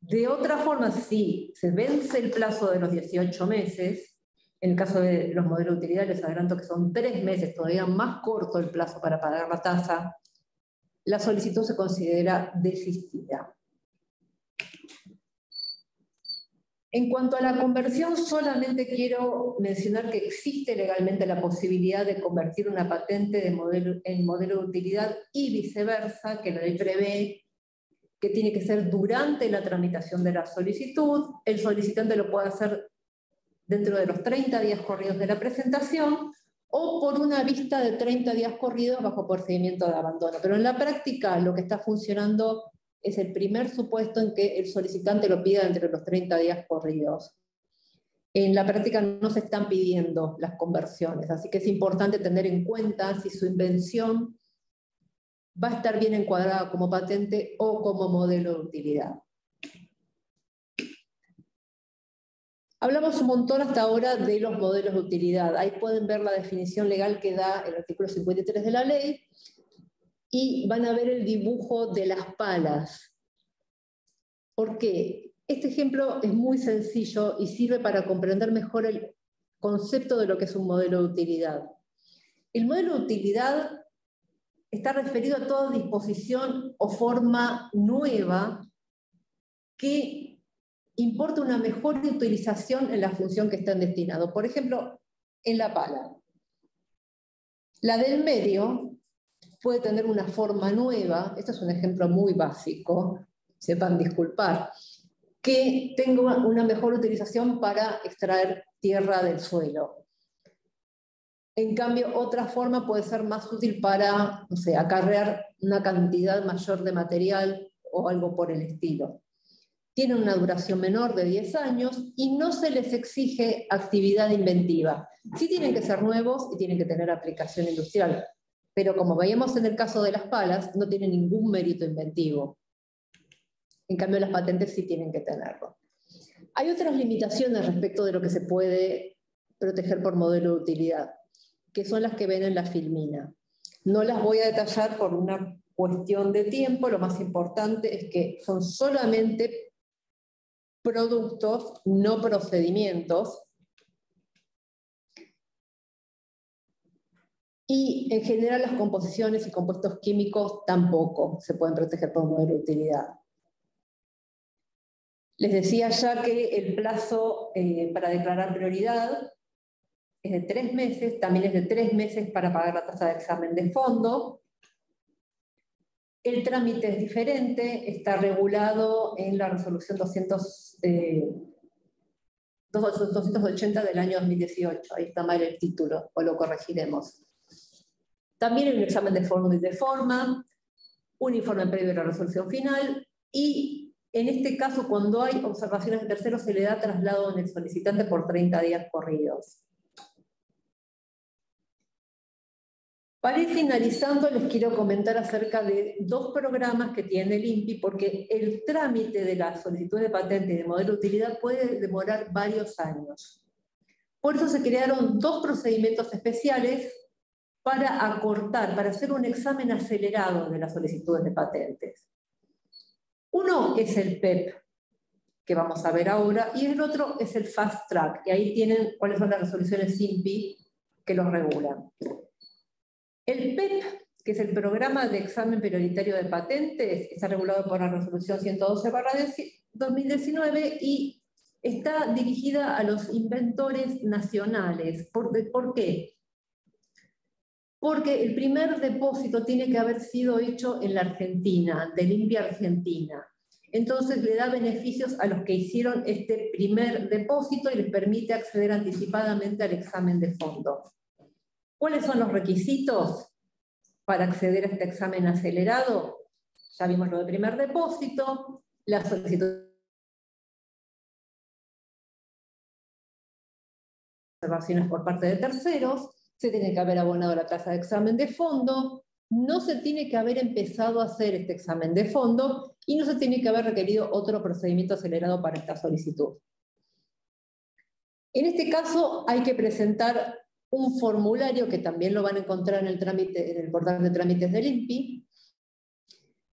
De otra forma, si se vence el plazo de los 18 meses, en el caso de los modelos de utilidad les adelanto que son 3 meses, todavía más corto el plazo para pagar la tasa, la solicitud se considera desistida. En cuanto a la conversión, solamente quiero mencionar que existe legalmente la posibilidad de convertir una patente en modelo de utilidad y viceversa, que la ley prevé que tiene que ser durante la tramitación de la solicitud. El solicitante lo puede hacer dentro de los 30 días corridos de la presentación o por una vista de 30 días corridos bajo procedimiento de abandono. Pero en la práctica lo que está funcionando es el primer supuesto en que el solicitante lo pida entre los 30 días corridos. En la práctica no se están pidiendo las conversiones, así que es importante tener en cuenta si su invención va a estar bien encuadrada como patente o como modelo de utilidad. Hablamos un montón hasta ahora de los modelos de utilidad. Ahí pueden ver la definición legal que da el artículo 53 de la ley y van a ver el dibujo de las palas. ¿Por qué? Este ejemplo es muy sencillo y sirve para comprender mejor el concepto de lo que es un modelo de utilidad. El modelo de utilidad está referido a toda disposición o forma nueva que importa una mejor utilización en la función que están destinados. Por ejemplo, en la pala. La del medio puede tener una forma nueva, esto es un ejemplo muy básico, sepan disculpar, que tenga una mejor utilización para extraer tierra del suelo. En cambio, otra forma puede ser más útil para, no sé, acarrear una cantidad mayor de material o algo por el estilo. Tienen una duración menor de 10 años y no se les exige actividad inventiva. Sí tienen que ser nuevos y tienen que tener aplicación industrial, pero como veíamos en el caso de las palas, no tienen ningún mérito inventivo. En cambio, las patentes sí tienen que tenerlo. Hay otras limitaciones respecto de lo que se puede proteger por modelo de utilidad, que son las que ven en la filmina. No las voy a detallar por una cuestión de tiempo, lo más importante es que son solamente productos, no procedimientos, y en general las composiciones y compuestos químicos tampoco se pueden proteger por modelo de utilidad. Les decía ya que el plazo para declarar prioridad es de 3 meses, también es de 3 meses para pagar la tasa de examen de fondo. El trámite es diferente, está regulado en la resolución 280 del año 2018, ahí está mal el título, o lo corregiremos. También hay un examen de forma y de forma, un informe previo a la resolución final, y en este caso, cuando hay observaciones de terceros, se le da traslado en el solicitante por 30 días corridos. Para ir finalizando, les quiero comentar acerca de 2 programas que tiene el INPI, porque el trámite de la solicitud de patente y de modelo de utilidad puede demorar varios años. Por eso se crearon 2 procedimientos especiales para acortar, para hacer un examen acelerado de las solicitudes de patentes. Uno es el PEP, que vamos a ver ahora, y el otro es el Fast Track, y ahí tienen cuáles son las resoluciones INPI que los regulan. El PEP que es el Programa de Examen Prioritario de Patentes, está regulado por la Resolución 112/2019 y está dirigida a los inventores nacionales. ¿Por qué? Porque el primer depósito tiene que haber sido hecho en la Argentina, del INPI Argentina. Entonces le da beneficios a los que hicieron este primer depósito y les permite acceder anticipadamente al examen de fondo. ¿Cuáles son los requisitos para acceder a este examen acelerado? Ya vimos lo del primer depósito, la solicitud de observaciones por parte de terceros, se tiene que haber abonado la tasa de examen de fondo, no se tiene que haber empezado a hacer este examen de fondo y no se tiene que haber requerido otro procedimiento acelerado para esta solicitud. En este caso hay que presentar un formulario que también lo van a encontrar en el portal de trámites del INPI.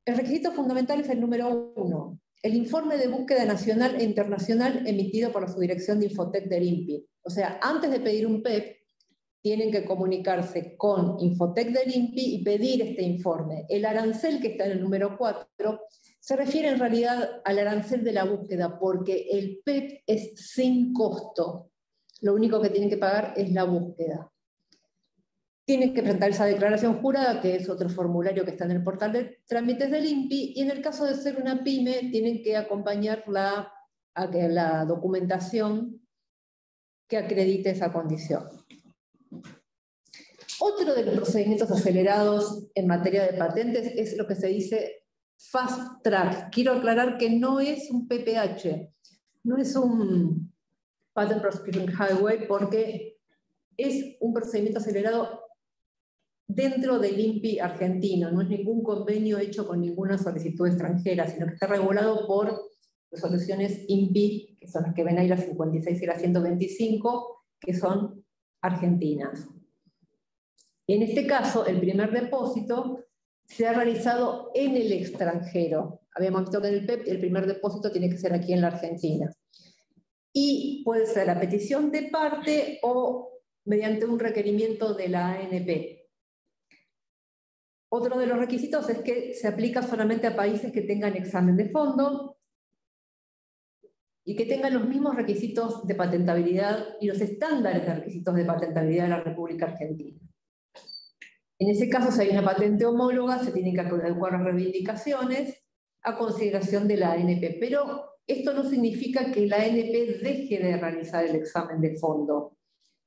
El requisito fundamental es el número 1, el informe de búsqueda nacional e internacional emitido por la Subdirección de Infotec del INPI. O sea, antes de pedir un PEP, tienen que comunicarse con Infotec del INPI y pedir este informe. El arancel que está en el número 4 se refiere en realidad al arancel de la búsqueda, porque el PEP es sin costo. Lo único que tienen que pagar es la búsqueda. Tienen que presentar esa declaración jurada, que es otro formulario que está en el portal de trámites del INPI, y en el caso de ser una pyme, tienen que acompañar la documentación que acredite esa condición. Otro de los procedimientos acelerados en materia de patentes es lo que se dice fast track. Quiero aclarar que no es un PPH, no es un Patent Prosecution Highway, porque es un procedimiento acelerado dentro del INPI argentino, no es ningún convenio hecho con ninguna solicitud extranjera, sino que está regulado por resoluciones INPI, que son las que ven ahí, las 56 y las 125, que son argentinas. En este caso, el primer depósito se ha realizado en el extranjero. Habíamos visto que en el PEP el primer depósito tiene que ser aquí en la Argentina. Y puede ser a petición de parte o mediante un requerimiento de la ANP. Otro de los requisitos es que se aplica solamente a países que tengan examen de fondo y que tengan los mismos requisitos de patentabilidad y los estándares de requisitos de patentabilidad de la República Argentina. En ese caso, si hay una patente homóloga, se tienen que adecuar las reivindicaciones a consideración de la ANP. Pero esto no significa que la ANP deje de realizar el examen de fondo.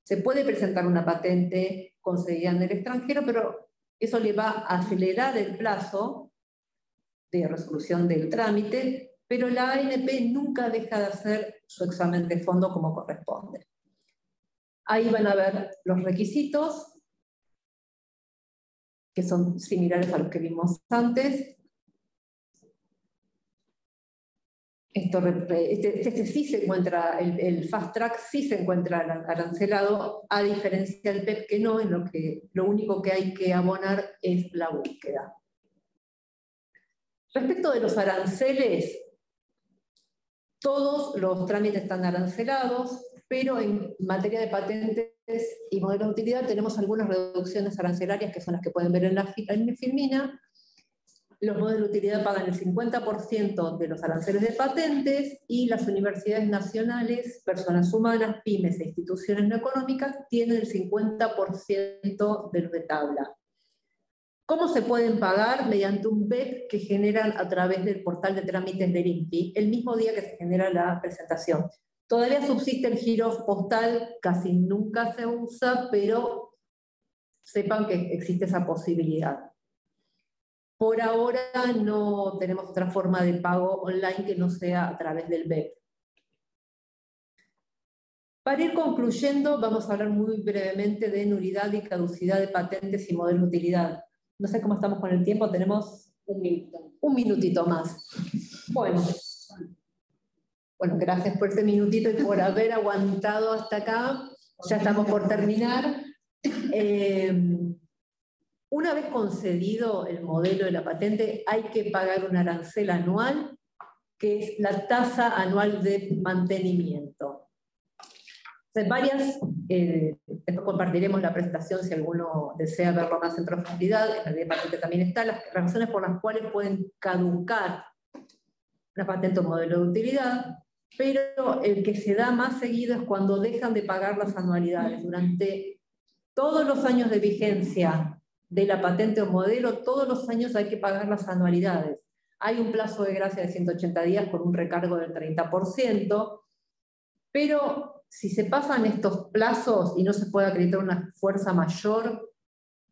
Se puede presentar una patente concedida en el extranjero, pero eso le va a acelerar el plazo de resolución del trámite, pero la ANP nunca deja de hacer su examen de fondo como corresponde. Ahí van a ver los requisitos, que son similares a los que vimos antes. Este sí se encuentra, el fast track sí se encuentra arancelado, a diferencia del PEP que no, en lo único que hay que abonar es la búsqueda. Respecto de los aranceles, todos los trámites están arancelados, pero en materia de patentes y modelos de utilidad tenemos algunas reducciones arancelarias que son las que pueden ver en mi filmina. Los modelos de utilidad pagan el 50% de los aranceles de patentes y las universidades nacionales, personas humanas, pymes e instituciones no económicas tienen el 50% de los de tabla. ¿Cómo se pueden pagar? Mediante un PEP que generan a través del portal de trámites del INPI, el mismo día que se genera la presentación. Todavía subsiste el giro postal, casi nunca se usa, pero sepan que existe esa posibilidad. Por ahora no tenemos otra forma de pago online que no sea a través del BEP. Para ir concluyendo, vamos a hablar muy brevemente de nulidad y caducidad de patentes y modelos de utilidad. No sé cómo estamos con el tiempo, tenemos un minutito más. Bueno, gracias por este minutito y por haber aguantado hasta acá. Ya estamos por terminar. Una vez concedido el modelo de la patente, hay que pagar un arancel anual, que es la tasa anual de mantenimiento. Después compartiremos la presentación si alguno desea verlo más en profundidad, en la ley de patente también está, las razones por las cuales pueden caducar una patente o modelo de utilidad, pero el que se da más seguido es cuando dejan de pagar las anualidades. Durante todos los años de vigencia de la patente o modelo, todos los años hay que pagar las anualidades. Hay un plazo de gracia de 180 días con un recargo del 30%, pero si se pasan estos plazos y no se puede acreditar una fuerza mayor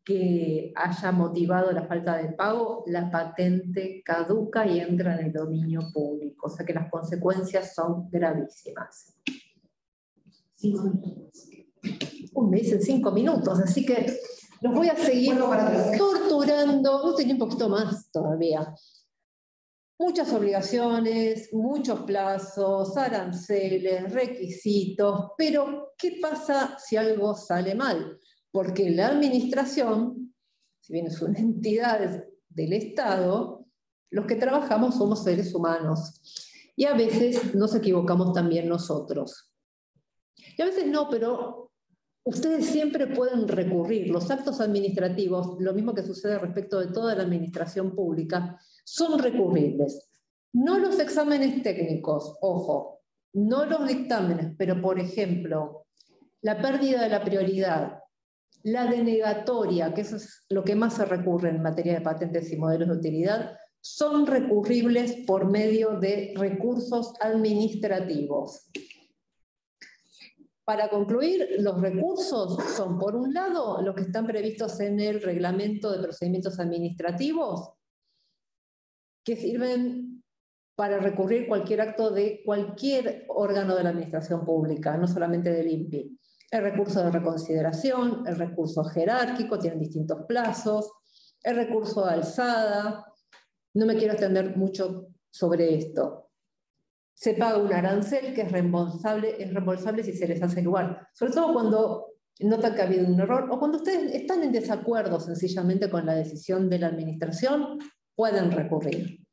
que haya motivado la falta de pago, la patente caduca y entra en el dominio público. O sea que las consecuencias son gravísimas. 5 minutos. Me dicen 5 minutos, así que los voy a seguir torturando. No tenía un poquito más todavía. Muchas obligaciones, muchos plazos, aranceles, requisitos, pero ¿qué pasa si algo sale mal? Porque la administración, si bien es una entidad del Estado, los que trabajamos somos seres humanos y a veces nos equivocamos también nosotros. Y a veces no, pero ustedes siempre pueden recurrir. Los actos administrativos, lo mismo que sucede respecto de toda la administración pública, son recurribles. No los exámenes técnicos, ojo, no los dictámenes, pero por ejemplo, la pérdida de la prioridad, la denegatoria, que eso es lo que más se recurre en materia de patentes y modelos de utilidad, son recurribles por medio de recursos administrativos. Para concluir, los recursos son, por un lado, los que están previstos en el Reglamento de Procedimientos Administrativos, que sirven para recurrir cualquier acto de cualquier órgano de la administración pública, no solamente del INPI. El recurso de reconsideración, el recurso jerárquico, tienen distintos plazos, el recurso de alzada. No me quiero extender mucho sobre esto. Se paga un arancel que es reembolsable si se les hace lugar. Sobre todo cuando notan que ha habido un error o cuando ustedes están en desacuerdo sencillamente con la decisión de la administración, pueden recurrir.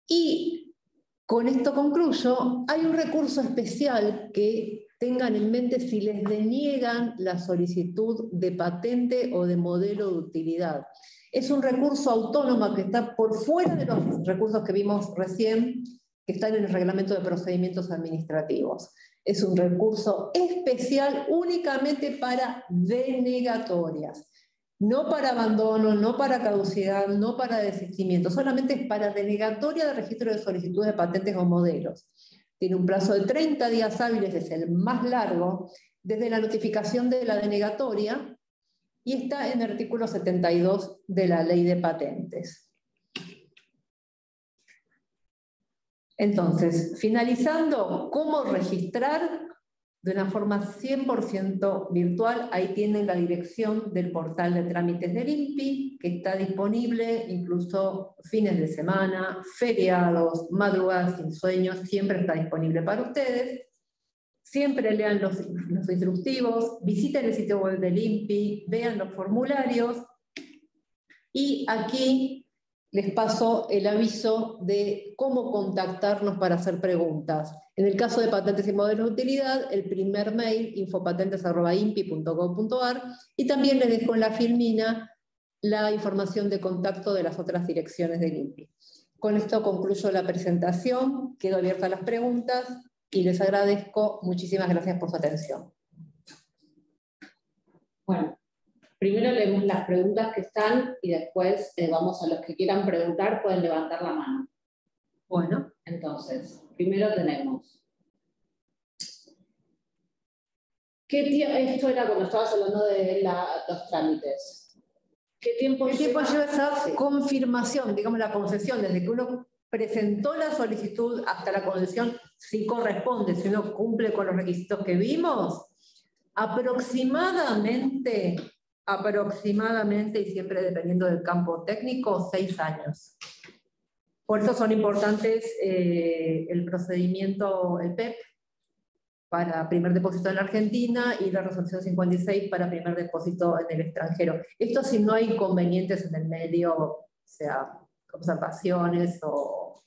Y con esto concluyo, hay un recurso especial que tengan en mente si les deniegan la solicitud de patente o de modelo de utilidad. Es un recurso autónomo que está por fuera de los recursos que vimos recién, que están en el Reglamento de Procedimientos Administrativos. Es un recurso especial únicamente para denegatorias. No para abandono, no para caducidad, no para desistimiento, solamente es para denegatoria de registro de solicitudes de patentes o modelos. Tiene un plazo de 30 días hábiles, es el más largo, desde la notificación de la denegatoria, y está en el artículo 72 de la Ley de Patentes. Entonces, finalizando, ¿cómo registrar? De una forma 100% virtual, ahí tienen la dirección del portal de trámites del INPI, que está disponible incluso fines de semana, feriados, madrugadas sin sueños, siempre está disponible para ustedes. Siempre lean los instructivos, visiten el sitio web del INPI, vean los formularios, y aquí les paso el aviso de cómo contactarnos para hacer preguntas. En el caso de patentes y modelos de utilidad, el primer mail, infopatentes@inpi.gov.ar, y también les dejo en la filmina la información de contacto de las otras direcciones del INPI. Con esto concluyo la presentación, quedo abierta a las preguntas y les agradezco. Muchísimas gracias por su atención. Bueno. Primero leemos las preguntas que están y después vamos a los que quieran preguntar, pueden levantar la mano. Bueno. Entonces, primero tenemos. Esto era cuando estabas hablando de los trámites. ¿Qué tiempo lleva esa confirmación, digamos la concesión, desde que uno presentó la solicitud hasta la concesión, si corresponde, si uno cumple con los requisitos que vimos? Aproximadamente, y siempre dependiendo del campo técnico, 6 años. Por eso son importantes el procedimiento, el PEP, para primer depósito en la Argentina, y la resolución 56 para primer depósito en el extranjero. Esto si no hay inconvenientes en el medio, o sea, observaciones o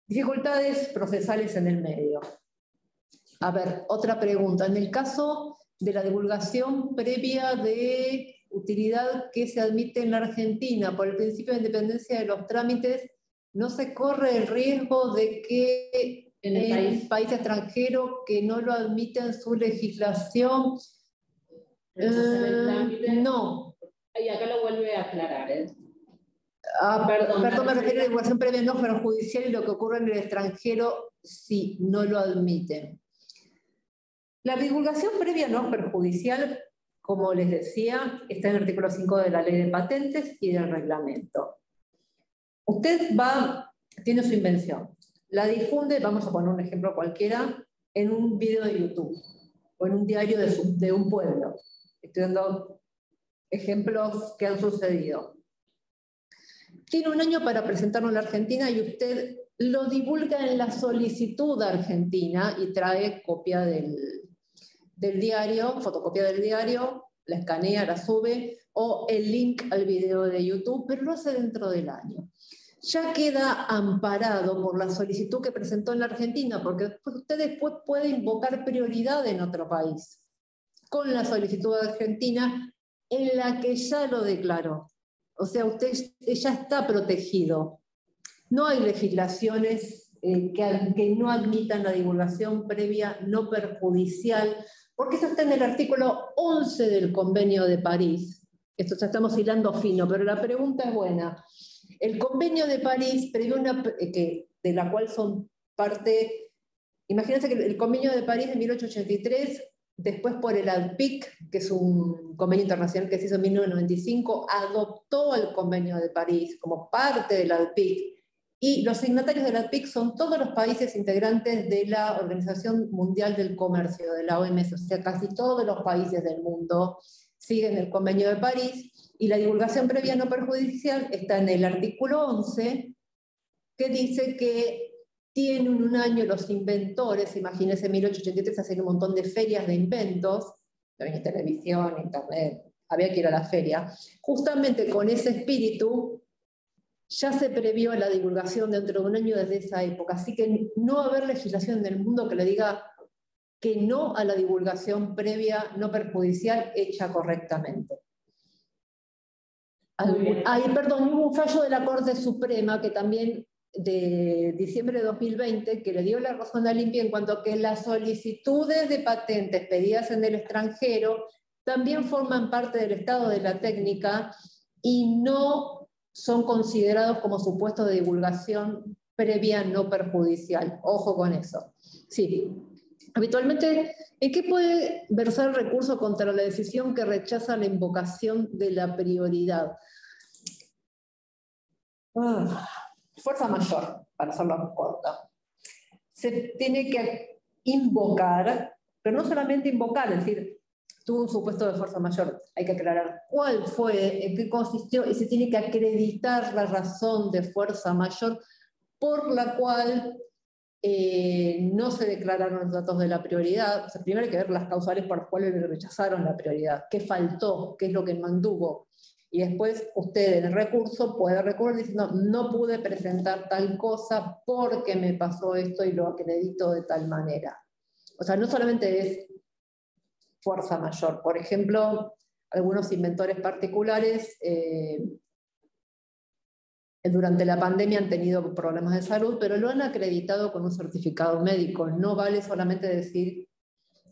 dificultades procesales en el medio. A ver, otra pregunta. En el caso de la divulgación previa de utilidad que se admite en la Argentina por el principio de independencia de los trámites, ¿no se corre el riesgo de que En el país extranjero que no lo admite en su legislación? No. Y acá lo vuelve a aclarar, ¿eh? Perdón, me refiero a la divulgación previa no perjudicial y lo que ocurre en el extranjero si no lo admiten. La divulgación previa no perjudicial, como les decía, está en el artículo 5 de la Ley de Patentes y del reglamento. Usted tiene su invención, la difunde, vamos a poner un ejemplo cualquiera, en un video de YouTube o en un diario de un pueblo. Estoy dando ejemplos que han sucedido. Tiene un año para presentarlo en la Argentina y usted lo divulga en la solicitud argentina y trae copia del diario, fotocopia del diario, la escanea, la sube, o el link al video de YouTube, pero lo hace dentro del año. Ya queda amparado por la solicitud que presentó en la Argentina, porque usted después puede invocar prioridad en otro país, con la solicitud argentina en la que ya lo declaró. O sea, usted ya está protegido. No hay legislaciones que no admitan la divulgación previa no perjudicial, porque eso está en el artículo 11 del Convenio de París. Esto ya estamos hilando fino, pero la pregunta es buena. El Convenio de París prevé de la cual son parte. Imagínense que el Convenio de París de 1883, después por el ADPIC, que es un convenio internacional que se hizo en 1995, adoptó el Convenio de París como parte del ADPIC. Y los signatarios del ADPIC son todos los países integrantes de la Organización Mundial del Comercio, de la OMS, o sea, casi todos los países del mundo siguen el Convenio de París, y la divulgación previa no perjudicial está en el artículo 11, que dice que tienen un año los inventores, imagínense, en 1883 hacen un montón de ferias de inventos, también televisión, internet, había que ir a la feria, justamente con ese espíritu. Ya se previó la divulgación dentro de un año desde esa época, así que no va a haber legislación en el mundo que le diga que no a la divulgación previa no perjudicial hecha correctamente. Hubo un fallo de la Corte Suprema que también de diciembre de 2020 que le dio la razón a Limpia en cuanto a que las solicitudes de patentes pedidas en el extranjero también forman parte del estado de la técnica y no son considerados como supuestos de divulgación previa no perjudicial. Ojo con eso. Sí. Habitualmente, ¿en qué puede versar el recurso contra la decisión que rechaza la invocación de la prioridad? Fuerza mayor, para hacerlo corta. Se tiene que invocar, pero no solamente invocar, es decir, tuvo un supuesto de fuerza mayor, hay que aclarar cuál fue, en qué consistió, y se tiene que acreditar la razón de fuerza mayor por la cual no se declararon los datos de la prioridad. O sea, primero hay que ver las causales por las cuales le rechazaron la prioridad, qué faltó, qué es lo que mantuvo. Y después usted en el recurso puede recurrir diciendo no pude presentar tal cosa porque me pasó esto y lo acredito de tal manera. O sea, no solamente es fuerza mayor. Por ejemplo, algunos inventores particulares durante la pandemia han tenido problemas de salud, pero lo han acreditado con un certificado médico. No vale solamente decir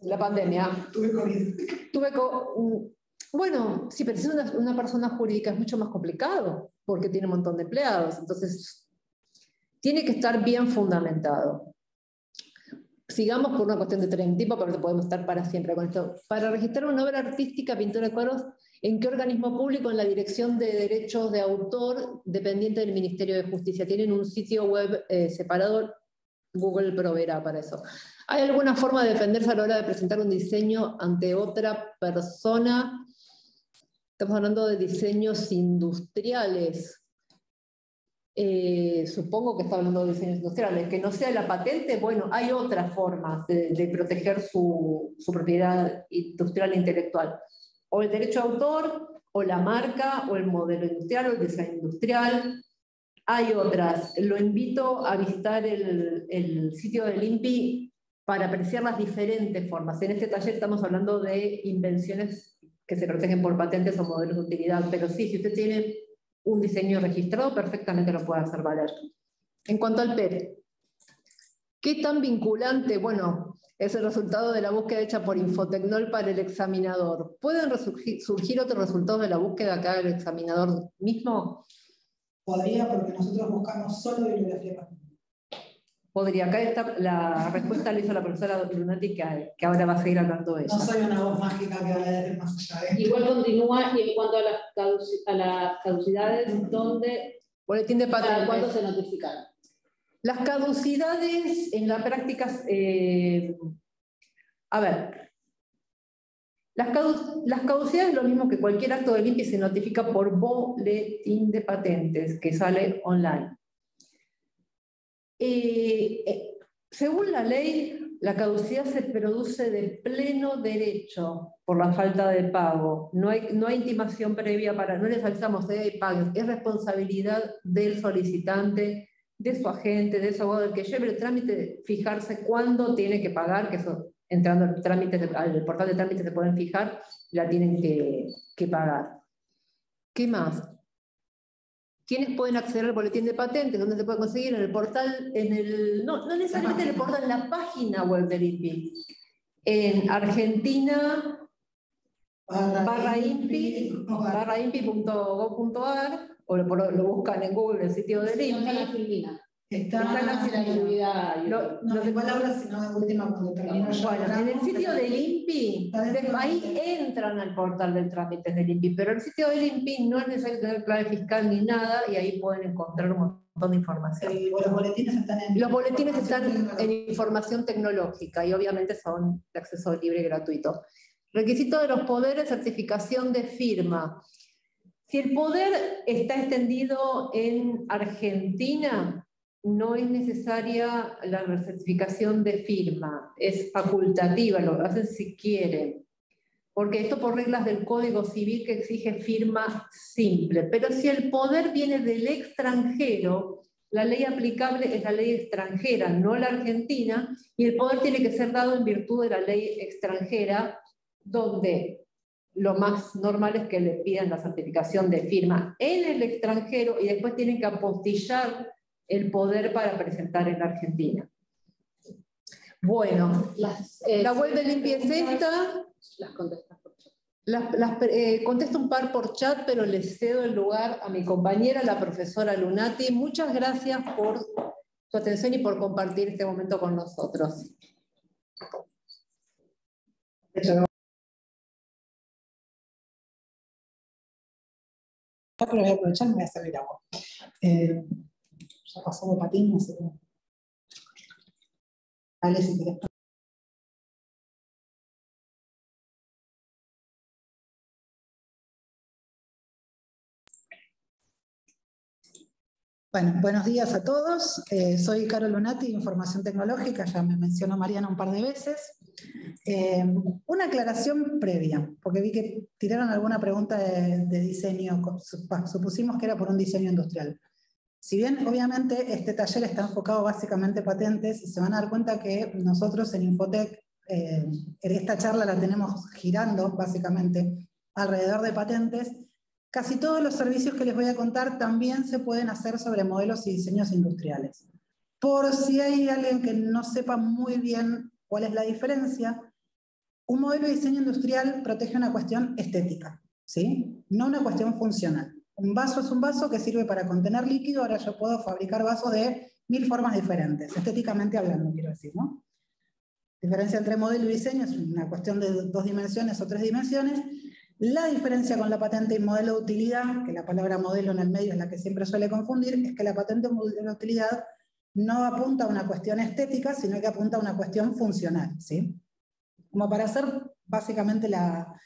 la pandemia. Tuve COVID. Bueno, sí, pero si es una persona jurídica es mucho más complicado, porque tiene un montón de empleados. Entonces, tiene que estar bien fundamentado. Sigamos por una cuestión de tren tiempo, pero podemos estar para siempre con esto. Para registrar una obra artística, pintura de cuadros, ¿en qué organismo público? En la Dirección de Derechos de Autor, dependiente del Ministerio de Justicia. Tienen un sitio web separado, Google proveerá para eso. ¿Hay alguna forma de defenderse a la hora de presentar un diseño ante otra persona? Estamos hablando de diseños industriales. Supongo que está hablando de diseños industriales. Que no sea la patente, bueno, hay otras formas de proteger su propiedad industrial e intelectual. O el derecho de autor, o la marca, o el modelo industrial, o el diseño industrial. Hay otras. Lo invito a visitar el sitio del INPI. para apreciar las diferentes formas. En este taller estamos hablando de invenciones que se protegen por patentes o modelos de utilidad, pero sí, si usted tiene un diseño registrado, perfectamente lo puede hacer valer. En cuanto al PEP, ¿qué tan vinculante? Bueno, es el resultado de la búsqueda hecha por Infotecnol para el examinador. ¿Pueden surgir otros resultados de la búsqueda que haga el examinador mismo? Podría, porque nosotros buscamos solo bibliografía patente. Podría. Acá está, la respuesta la hizo la profesora Lunati, que ahora va a seguir hablando ella. No soy una voz mágica que va a ir más allá de esto. Igual continúa, y en cuanto a las caducidades, ¿dónde, Boletín de patentes. ¿cuándo se notifican? Las caducidades en la práctica, a ver, las caducidades es lo mismo que cualquier acto del INPI, se notifica por boletín de patentes que sale online. Según la ley, la caducidad se produce de pleno derecho por la falta de pago. No hay intimación previa no les avisamos de pago, es responsabilidad del solicitante, de su agente, de su abogado, del que lleve el trámite, fijarse cuándo tiene que pagar, que eso, entrando al portal de trámites se pueden fijar, la tienen que pagar. ¿Qué más? ¿Quiénes pueden acceder al boletín de patentes? ¿Dónde se puede conseguir? En el portal, no necesariamente en el portal, en la página web del INPI. En Argentina, /inpi.gov.ar, o lo buscan en Google, el sitio del INPI. Está en la actividad. No tengo palabras, sino de última cuando termino. Bueno, en el sitio del INPI, ahí entran al portal de trámites del INPI, pero el sitio del INPI no es necesario tener clave fiscal ni nada, y ahí pueden encontrar un montón de información. Los boletines están en información tecnológica, y obviamente son de acceso libre y gratuito. Requisito de los poderes, certificación de firma. Si el poder está extendido en Argentina, no es necesaria la certificación de firma, es facultativa, lo hacen si quieren, porque esto por reglas del Código Civil que exige firma simple. Pero si el poder viene del extranjero, la ley aplicable es la ley extranjera, no la argentina, y el poder tiene que ser dado en virtud de la ley extranjera, donde lo más normal es que le pidan la certificación de firma en el extranjero y después tienen que apostillar el poder para presentar en la Argentina. Bueno, la web del INPI es esta. Las contestas por chat. Contesto un par por chat, pero les cedo el lugar a mi compañera, la profesora Lunati. Muchas gracias por su atención y por compartir este momento con nosotros. Pero voy a aprovechar, me voy a servir agua. Ya pasó de patín, así que... Dale, si querés. Bueno, buenos días a todos. Soy Carol Lunati, Información Tecnológica, ya me mencionó Mariana un par de veces. Una aclaración previa, porque vi que tiraron alguna pregunta de diseño, supusimos que era por un diseño industrial. Si bien, obviamente, este taller está enfocado básicamente en patentes, se van a dar cuenta que nosotros en Infotec, esta charla la tenemos girando, básicamente, alrededor de patentes. Casi todos los servicios que les voy a contar también se pueden hacer sobre modelos y diseños industriales. Por si hay alguien que no sepa muy bien cuál es la diferencia, un modelo de diseño industrial protege una cuestión estética, ¿sí? No una cuestión funcional. Un vaso es un vaso que sirve para contener líquido, ahora yo puedo fabricar vasos de 1000 formas diferentes, estéticamente hablando, quiero decir, ¿no? La diferencia entre modelo y diseño es una cuestión de 2 dimensiones o 3 dimensiones. La diferencia con la patente y modelo de utilidad, que la palabra modelo en el medio es la que siempre suele confundir, es que la patente o modelo de utilidad no apunta a una cuestión estética, sino que apunta a una cuestión funcional, ¿sí? Como para hacer básicamente la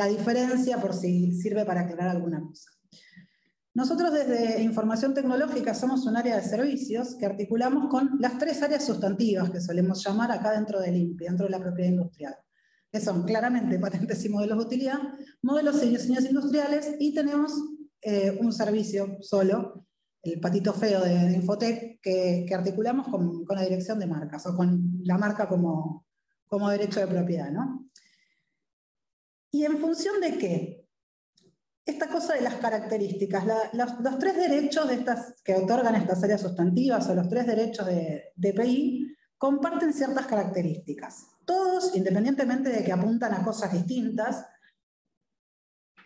diferencia, por si sirve para aclarar alguna cosa. Nosotros desde Información Tecnológica somos un área de servicios que articulamos con las 3 áreas sustantivas que solemos llamar acá dentro del INPI, dentro de la propiedad industrial, que son claramente patentes y modelos de utilidad, modelos y diseños industriales, y tenemos un servicio solo, el patito feo de Infotec que articulamos con la dirección de marcas o con la marca como derecho de propiedad, ¿no? ¿Y en función de qué? Esta cosa de las características, los 3 derechos que otorgan estas áreas sustantivas o los 3 derechos de PI comparten ciertas características. Todos, independientemente de que apuntan a cosas distintas,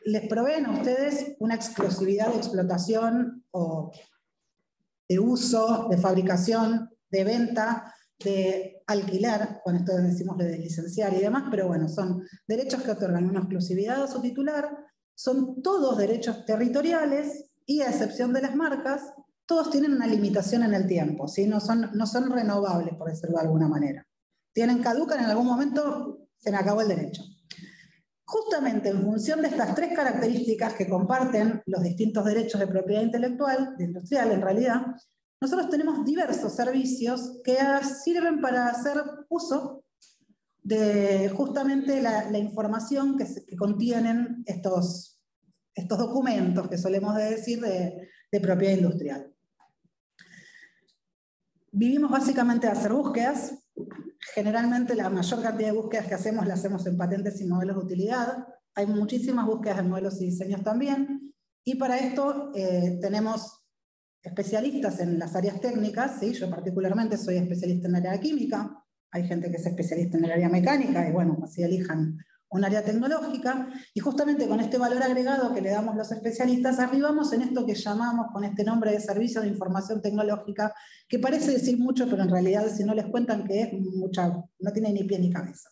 les proveen a ustedes una exclusividad de explotación o de uso, de fabricación, de venta, de alquilar, con esto decimos de licenciar y demás, pero bueno, son derechos que otorgan una exclusividad a su titular, son todos derechos territoriales y a excepción de las marcas, todos tienen una limitación en el tiempo, ¿sí? No son renovables, por decirlo de alguna manera. Caducan en algún momento, se me acabó el derecho. Justamente en función de estas 3 características que comparten los distintos derechos de propiedad intelectual, de industrial en realidad, nosotros tenemos diversos servicios que sirven para hacer uso de justamente la información que contienen estos documentos que solemos decir de propiedad industrial. Vivimos básicamente de hacer búsquedas. Generalmente la mayor cantidad de búsquedas que hacemos las hacemos en patentes y modelos de utilidad. Hay muchísimas búsquedas de modelos y diseños también. Y para esto tenemos especialistas en las áreas técnicas, ¿sí? Yo particularmente soy especialista en el área de química, hay gente que es especialista en el área mecánica, y bueno, así elijan un área tecnológica, y justamente con este valor agregado que le damos los especialistas, arribamos en esto que llamamos con este nombre de servicio de información tecnológica, que parece decir mucho, pero en realidad si no les cuentan que es mucha, no tiene ni pie ni cabeza.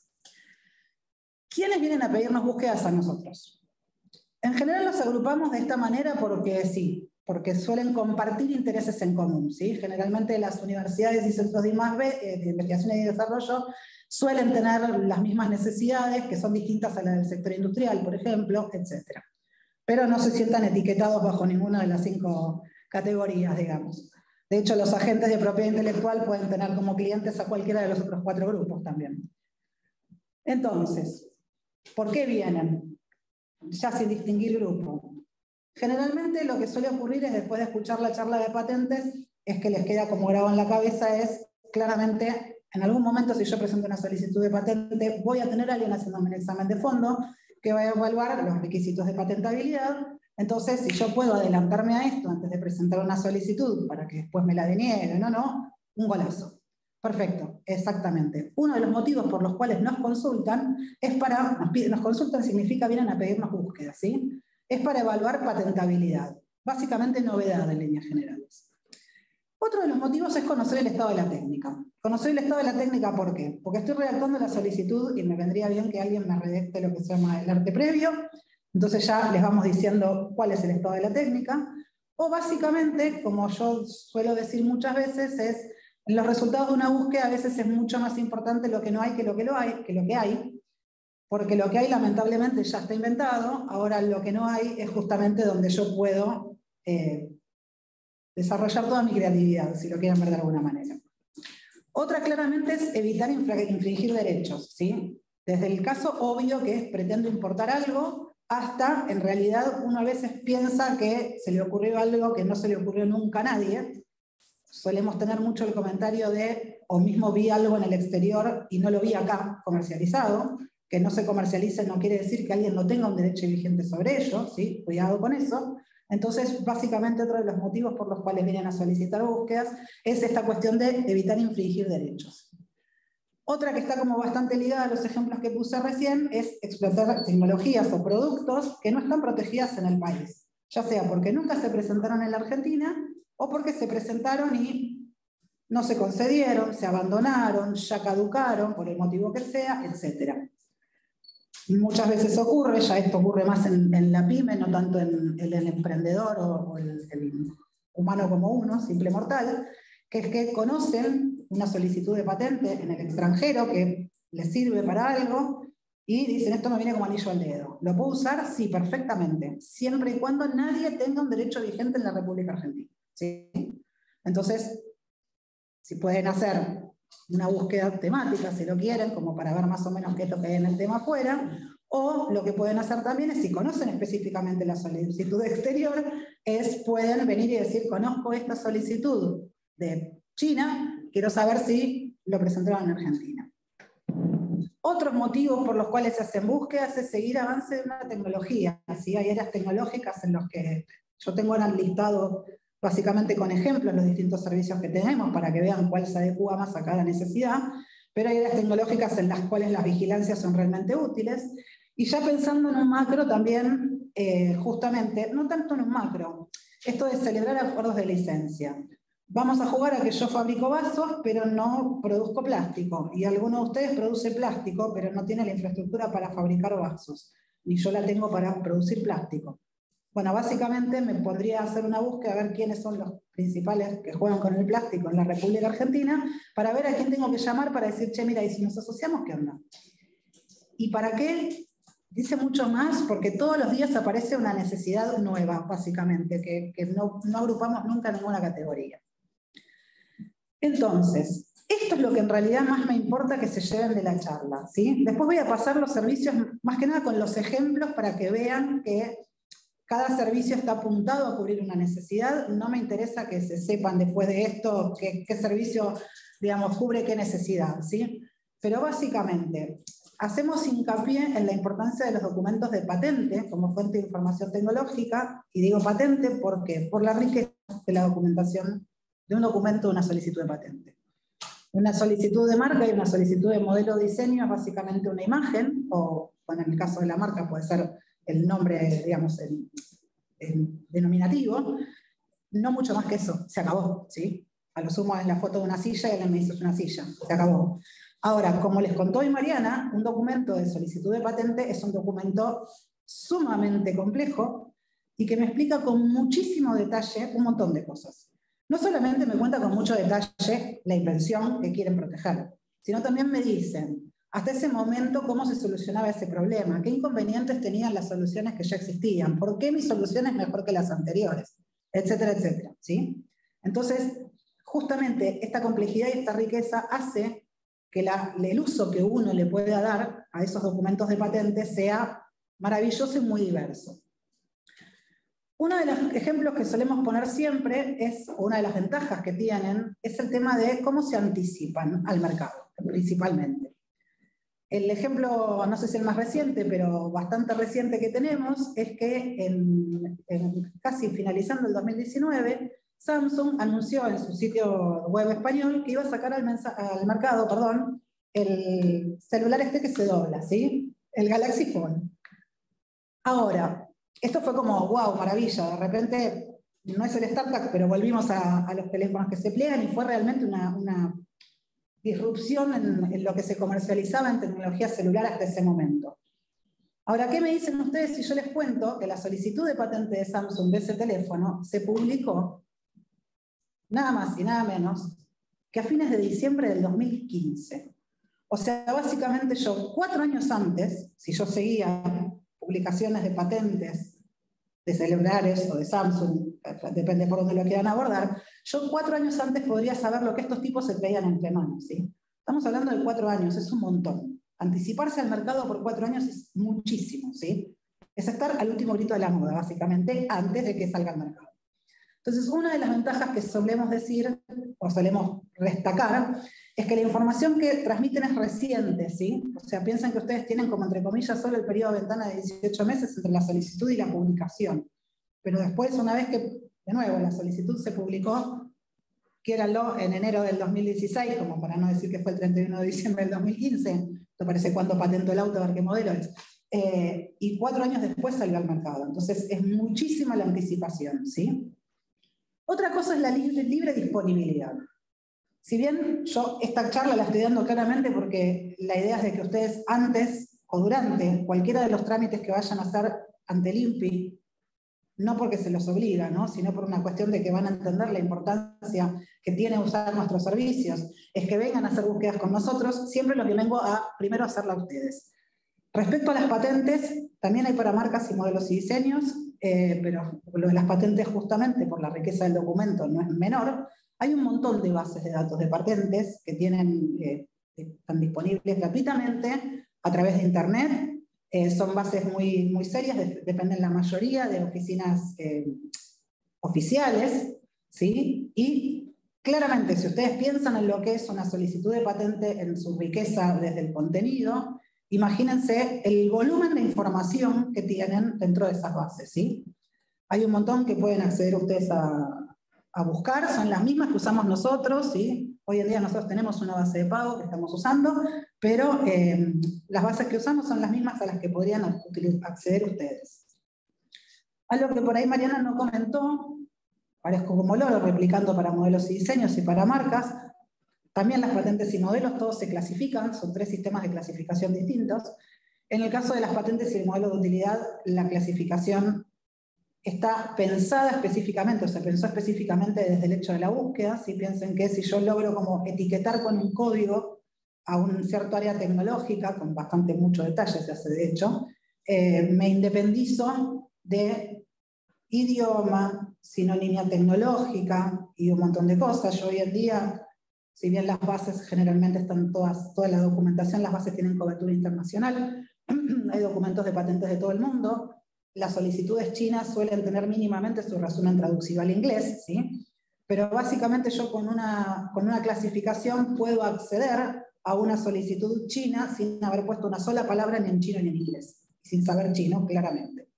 ¿Quiénes vienen a pedirnos búsquedas a nosotros? En general los agrupamos de esta manera porque sí, porque suelen compartir intereses en común, ¿sí? Generalmente las universidades y centros de I+D, de investigación y desarrollo, suelen tener las mismas necesidades, que son distintas a las del sector industrial, por ejemplo, etc. Pero no se sientan etiquetados bajo ninguna de las 5 categorías, digamos. De hecho, los agentes de propiedad intelectual pueden tener como clientes a cualquiera de los otros 4 grupos también. Entonces, ¿por qué vienen? Ya sin distinguir grupo. Generalmente lo que suele ocurrir es, después de escuchar la charla de patentes, es que les queda como grabado en la cabeza, es claramente, en algún momento si yo presento una solicitud de patente, voy a tener a alguien haciéndome un examen de fondo que va a evaluar los requisitos de patentabilidad. Entonces, si yo puedo adelantarme a esto antes de presentar una solicitud para que después me la denieguen o no, un golazo. Perfecto, exactamente. Uno de los motivos por los cuales nos consultan es nos consultan significa vienen a pedirnos búsquedas, ¿sí? Es para evaluar patentabilidad, básicamente novedad en líneas generales. Otro de los motivos es conocer el estado de la técnica. Conocer el estado de la técnica, ¿por qué? Porque estoy redactando la solicitud y me vendría bien que alguien me redacte lo que se llama el arte previo, entonces ya les vamos diciendo cuál es el estado de la técnica, o básicamente, como yo suelo decir muchas veces, en los resultados de una búsqueda a veces es mucho más importante lo que no hay que lo que hay, porque lo que hay lamentablemente ya está inventado, ahora lo que no hay es justamente donde yo puedo desarrollar toda mi creatividad, si lo quieren ver de alguna manera. Otra claramente es evitar infringir derechos, ¿sí? Desde el caso obvio que es pretendo importar algo, hasta en realidad uno a veces piensa que se le ocurrió algo que no se le ocurrió nunca a nadie. Solemos tener mucho el comentario de, o mismo vi algo en el exterior y no lo vi acá comercializado. Que no se comercialice no quiere decir que alguien no tenga un derecho vigente sobre ello, ¿sí? Cuidado con eso. Entonces, básicamente otro de los motivos por los cuales vienen a solicitar búsquedas es esta cuestión de evitar infringir derechos. Otra que está como bastante ligada a los ejemplos que puse recién es explotar tecnologías o productos que no están protegidas en el país, ya sea porque nunca se presentaron en la Argentina o porque se presentaron y no se concedieron, se abandonaron, ya caducaron, por el motivo que sea, etc. Muchas veces ocurre, ya esto ocurre más en la pyme, no tanto en el emprendedor o el humano como uno, simple mortal, que es que conocen una solicitud de patente en el extranjero que les sirve para algo y dicen, esto me viene como anillo al dedo. ¿Lo puedo usar? Sí, perfectamente, siempre y cuando nadie tenga un derecho vigente en la República Argentina, ¿sí? Entonces, si pueden hacer una búsqueda temática, si lo quieren, como para ver más o menos qué es lo que hay en el tema afuera, o lo que pueden hacer también es, si conocen específicamente la solicitud exterior, pueden venir y decir, conozco esta solicitud de China, quiero saber si lo presentaron en Argentina. Otros motivos por los cuales se hacen búsquedas es seguir avance de una tecnología. ¿Sí? Hay áreas tecnológicas en las que yo tengo ahora listado básicamente con ejemplos los distintos servicios que tenemos para que vean cuál se adecua más a cada necesidad, pero hay áreas tecnológicas en las cuales las vigilancias son realmente útiles. Y ya pensando en un macro también, justamente, no tanto en un macro, esto de celebrar acuerdos de licencia. Vamos a jugar a que yo fabrico vasos, pero no produzco plástico. Y alguno de ustedes produce plástico, pero no tiene la infraestructura para fabricar vasos. Ni yo la tengo para producir plástico. Bueno, básicamente me podría hacer una búsqueda a ver quiénes son los principales que juegan con el plástico en la República Argentina, para ver a quién tengo que llamar para decir, che, mira, y si nos asociamos, ¿qué onda? ¿Y para qué? Dice mucho más, porque todos los días aparece una necesidad nueva, básicamente, que no agrupamos nunca en ninguna categoría. Entonces, esto es lo que en realidad más me importa que se lleven de la charla, ¿sí? Después voy a pasar los servicios, más que nada con los ejemplos, para que vean que cada servicio está apuntado a cubrir una necesidad. No me interesa que se sepan después de esto qué servicio, digamos, cubre qué necesidad, ¿sí? Pero básicamente, hacemos hincapié en la importancia de los documentos de patente como fuente de información tecnológica, y digo patente porque por la riqueza de la documentación de un documento de una solicitud de patente. Una solicitud de marca y una solicitud de modelo de diseño es básicamente una imagen, o bueno, en el caso de la marca puede ser el nombre, digamos, el denominativo, no mucho más que eso, se acabó, ¿sí? A lo sumo es la foto de una silla y alguien me dice es una silla, se acabó. Ahora, como les contó hoy Mariana, un documento de solicitud de patente es un documento sumamente complejo y que me explica con muchísimo detalle un montón de cosas. No solamente me cuenta con mucho detalle la invención que quieren proteger, sino también me dicen, hasta ese momento, cómo se solucionaba ese problema, qué inconvenientes tenían las soluciones que ya existían, por qué mi solución es mejor que las anteriores, etcétera, etcétera, ¿sí? Entonces, justamente esta complejidad y esta riqueza hace que el uso que uno le pueda dar a esos documentos de patente sea maravilloso y muy diverso. Uno de los ejemplos que solemos poner siempre una de las ventajas que tienen, es el tema de cómo se anticipan al mercado, principalmente. El ejemplo, no sé si el más reciente, pero bastante reciente que tenemos, es que casi finalizando el 2019, Samsung anunció en su sitio web español que iba a sacar al mercado, el celular que se dobla, ¿sí? El Galaxy Phone. Ahora, esto fue como, wow, maravilla, de repente no es el startup, pero volvimos a los teléfonos que se pliegan y fue realmente una disrupción en lo que se comercializaba en tecnología celular hasta ese momento. Ahora, ¿qué me dicen ustedes si yo les cuento que la solicitud de patente de Samsung de ese teléfono se publicó nada más y nada menos que a fines de diciembre del 2015? O sea, básicamente yo 4 años antes, si yo seguía publicaciones de patentes de celulares o de Samsung, depende por dónde lo quieran abordar, yo 4 años antes podría saber lo que estos tipos se traían entre manos, ¿sí? Estamos hablando de 4 años, es un montón. Anticiparse al mercado por 4 años es muchísimo, ¿sí? Es estar al último grito de la moda, básicamente, antes de que salga al mercado. Entonces, una de las ventajas que solemos decir, o solemos destacar, es que la información que transmiten es reciente, ¿sí? O sea, piensan que ustedes tienen como, entre comillas, solo el periodo de ventana de 18 meses entre la solicitud y la publicación. Pero después, una vez que, de nuevo, la solicitud se publicó, quiéranlo, en enero del 2016, como para no decir que fue el 31 de diciembre del 2015, esto parece cuando patentó el auto, a ver qué modelo es, y 4 años después salió al mercado. Entonces, es muchísima la anticipación, ¿sí? Otra cosa es la libre disponibilidad. Si bien yo esta charla la estoy dando claramente porque la idea es de que ustedes antes o durante cualquiera de los trámites que vayan a hacer ante el INPI, no porque se los obliga, ¿no? Sino por una cuestión de que van a entender la importancia que tiene usar nuestros servicios, es que vengan a hacer búsquedas con nosotros, siempre lo que vengo a primero hacerla a ustedes. Respecto a las patentes, también hay para marcas y modelos y diseños, pero lo de las patentes justamente por la riqueza del documento no es menor. Hay un montón de bases de datos de patentes que están disponibles gratuitamente a través de Internet. Son bases muy, muy serias, dependen la mayoría de oficinas oficiales, ¿sí? Y claramente, si ustedes piensan en lo que es una solicitud de patente en su riqueza desde el contenido, imagínense el volumen de información que tienen dentro de esas bases, ¿sí? Hay un montón que pueden acceder ustedes a buscar, son las mismas que usamos nosotros, ¿sí? Hoy en día nosotros tenemos una base de pago que estamos usando, pero las bases que usamos son las mismas a las que podrían acceder ustedes. Algo que por ahí Mariana no comentó, parezco como loro replicando para modelos y diseños y para marcas, también las patentes y modelos todos se clasifican, son 3 sistemas de clasificación distintos. En el caso de las patentes y el modelo de utilidad, la clasificación está pensada específicamente, o se pensó específicamente desde el hecho de la búsqueda. Si piensen que si yo logro como etiquetar con un código a un cierto área tecnológica, con bastante mucho detalle se hace de hecho, me independizo de idioma, sinonimia tecnológica y un montón de cosas. Yo hoy en día, si bien las bases generalmente están toda la documentación, las bases tienen cobertura internacional, hay documentos de patentes de todo el mundo. Las solicitudes chinas suelen tener mínimamente su resumen traducido al inglés, ¿sí? Pero básicamente yo con una clasificación puedo acceder a una solicitud china sin haber puesto una sola palabra ni en chino ni en inglés, sin saber chino, claramente.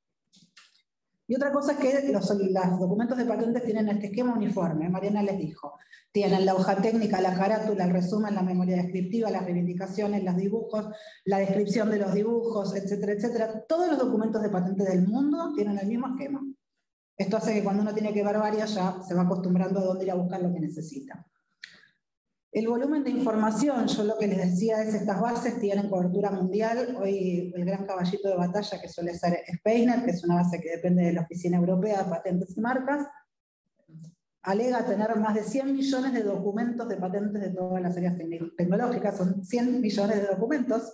Y otra cosa es que los documentos de patentes tienen este esquema uniforme, Mariana les dijo. Tienen la hoja técnica, la carátula, el resumen, la memoria descriptiva, las reivindicaciones, los dibujos, la descripción de los dibujos, etcétera, etcétera. Todos los documentos de patentes del mundo tienen el mismo esquema. Esto hace que cuando uno tiene que ver varias ya se va acostumbrando a dónde ir a buscar lo que necesita. El volumen de información, yo lo que les decía es estas bases tienen cobertura mundial. Hoy el gran caballito de batalla que suele ser Speisner, que es una base que depende de la Oficina Europea de Patentes y Marcas, alega tener más de 100 millones de documentos de patentes de todas las áreas tecnológicas. Son 100 millones de documentos,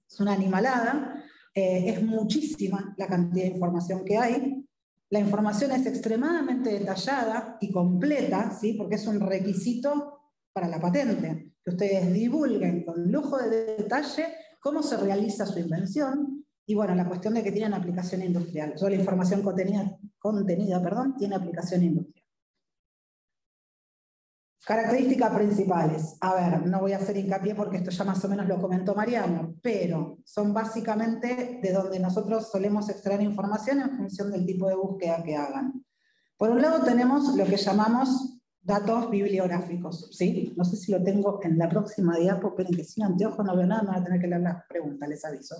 es una animalada, es muchísima la cantidad de información que hay. La información es extremadamente detallada y completa, ¿sí? Porque es un requisito para la patente, que ustedes divulguen con lujo de detalle cómo se realiza su invención, y bueno, la cuestión de que tienen aplicación industrial. Toda la información contenida, tiene aplicación industrial. Características principales. A ver, no voy a hacer hincapié porque esto ya más o menos lo comentó Mariano, pero son básicamente de donde nosotros solemos extraer información en función del tipo de búsqueda que hagan. Por un lado tenemos lo que llamamos datos bibliográficos, ¿sí? No sé si lo tengo en la próxima diapo, esperen que sin anteojos no veo nada, me van a tener que leer las preguntas, les aviso.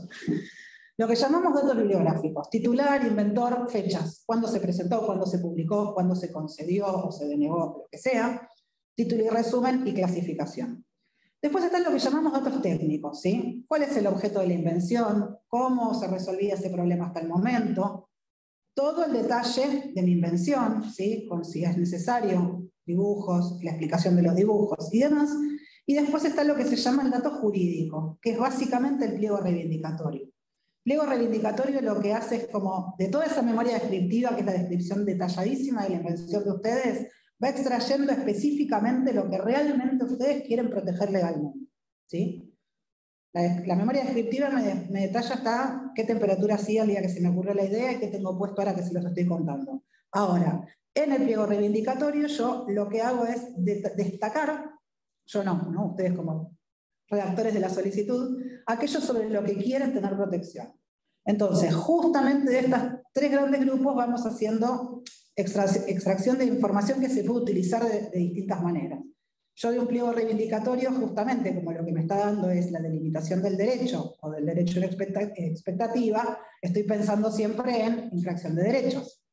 Lo que llamamos datos bibliográficos, titular, inventor, fechas, cuándo se presentó, cuándo se publicó, cuándo se concedió o se denegó, lo que sea, título y resumen y clasificación. Después están lo que llamamos datos técnicos, ¿sí? ¿Cuál es el objeto de la invención? ¿Cómo se resolvía ese problema hasta el momento? Todo el detalle de mi invención, ¿sí? Con si es necesario, dibujos, la explicación de los dibujos y demás. Y después está lo que se llama el dato jurídico, que es básicamente el pliego reivindicatorio. Pliego reivindicatorio lo que hace es como, de toda esa memoria descriptiva, que es la descripción detalladísima de la invención de ustedes, va extrayendo específicamente lo que realmente ustedes quieren proteger legalmente, ¿sí? La memoria descriptiva me detalla hasta qué temperatura hacía el día que se me ocurrió la idea y qué tengo puesto ahora que se los estoy contando. Ahora, en el pliego reivindicatorio yo lo que hago es destacar, yo no, ustedes como redactores de la solicitud, aquello sobre lo que quieren tener protección. Entonces, justamente de estos 3 grandes grupos vamos haciendo extracción de información que se puede utilizar de distintas maneras. Yo de un pliego reivindicatorio, justamente como lo que me está dando es la delimitación del derecho o del derecho de expectativa, estoy pensando siempre en infracción de derechos.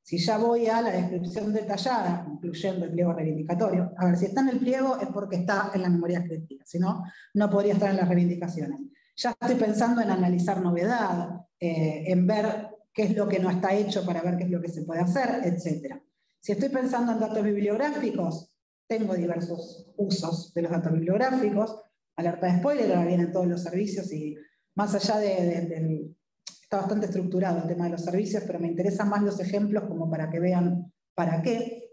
Si ya voy a la descripción detallada, incluyendo el pliego reivindicatorio, a ver, si está en el pliego es porque está en la memoria descriptiva, si no, no podría estar en las reivindicaciones. Ya estoy pensando en analizar novedad, en ver qué es lo que no está hecho para ver qué es lo que se puede hacer, etc. Si estoy pensando en datos bibliográficos, tengo diversos usos de los datos bibliográficos, alerta de spoiler, ahora vienen todos los servicios y más allá está bastante estructurado el tema de los servicios, pero me interesan más los ejemplos como para que vean para qué.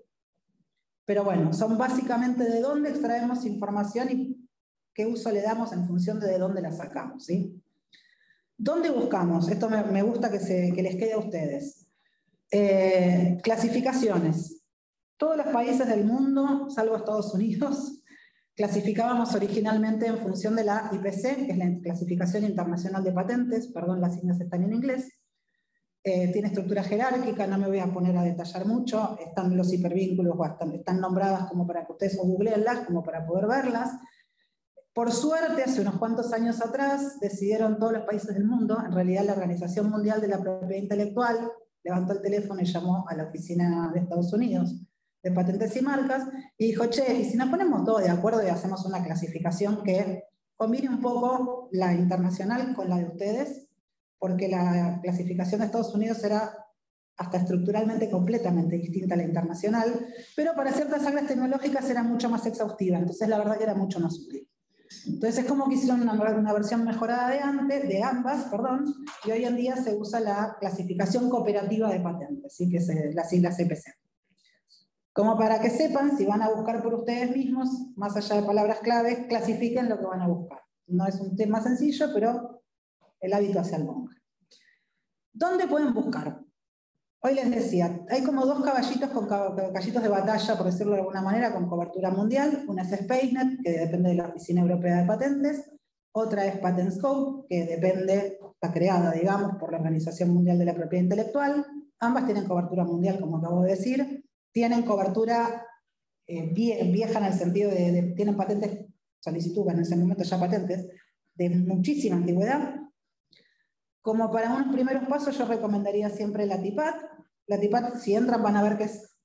Pero bueno, son básicamente de dónde extraemos información y qué uso le damos en función de dónde la sacamos, ¿sí? ¿Dónde buscamos? Esto me gusta que les quede a ustedes. Clasificaciones. Todos los países del mundo, salvo Estados Unidos, clasificábamos originalmente en función de la IPC, que es la Clasificación Internacional de Patentes, perdón, las siglas están en inglés. Tiene estructura jerárquica, no me voy a poner a detallar mucho, están los hipervínculos, están nombradas como para que ustedes googleenlas, como para poder verlas. Por suerte, hace unos cuantos años atrás, decidieron todos los países del mundo, en realidad la Organización Mundial de la Propiedad Intelectual levantó el teléfono y llamó a la oficina de Estados Unidos de Patentes y Marcas, y dijo, che, y si nos ponemos todos de acuerdo y hacemos una clasificación que combine un poco la internacional con la de ustedes, porque la clasificación de Estados Unidos era hasta estructuralmente completamente distinta a la internacional, pero para ciertas áreas tecnológicas era mucho más exhaustiva, entonces la verdad que era mucho más útil. Entonces es como que hicieron una versión mejorada de ambas, y hoy en día se usa la clasificación cooperativa de patentes, ¿sí? Que es la sigla CPC. Como para que sepan, si van a buscar por ustedes mismos, más allá de palabras claves, clasifiquen lo que van a buscar. No es un tema sencillo, pero el hábito hacia el monje. ¿Dónde pueden buscar? Hoy les decía, hay como dos caballitos de batalla, por decirlo de alguna manera, con cobertura mundial. Una es SpaceNet, que depende de la Oficina Europea de Patentes. Otra es PatentScope, que está creada, digamos, por la Organización Mundial de la Propiedad Intelectual. Ambas tienen cobertura mundial, como acabo de decir. Tienen cobertura vieja en el sentido de tienen patentes, solicitud en ese momento ya patentes, de muchísima antigüedad. Como para unos primeros pasos yo recomendaría siempre la TIPAT. La TIPAT, si entran, van a ver que es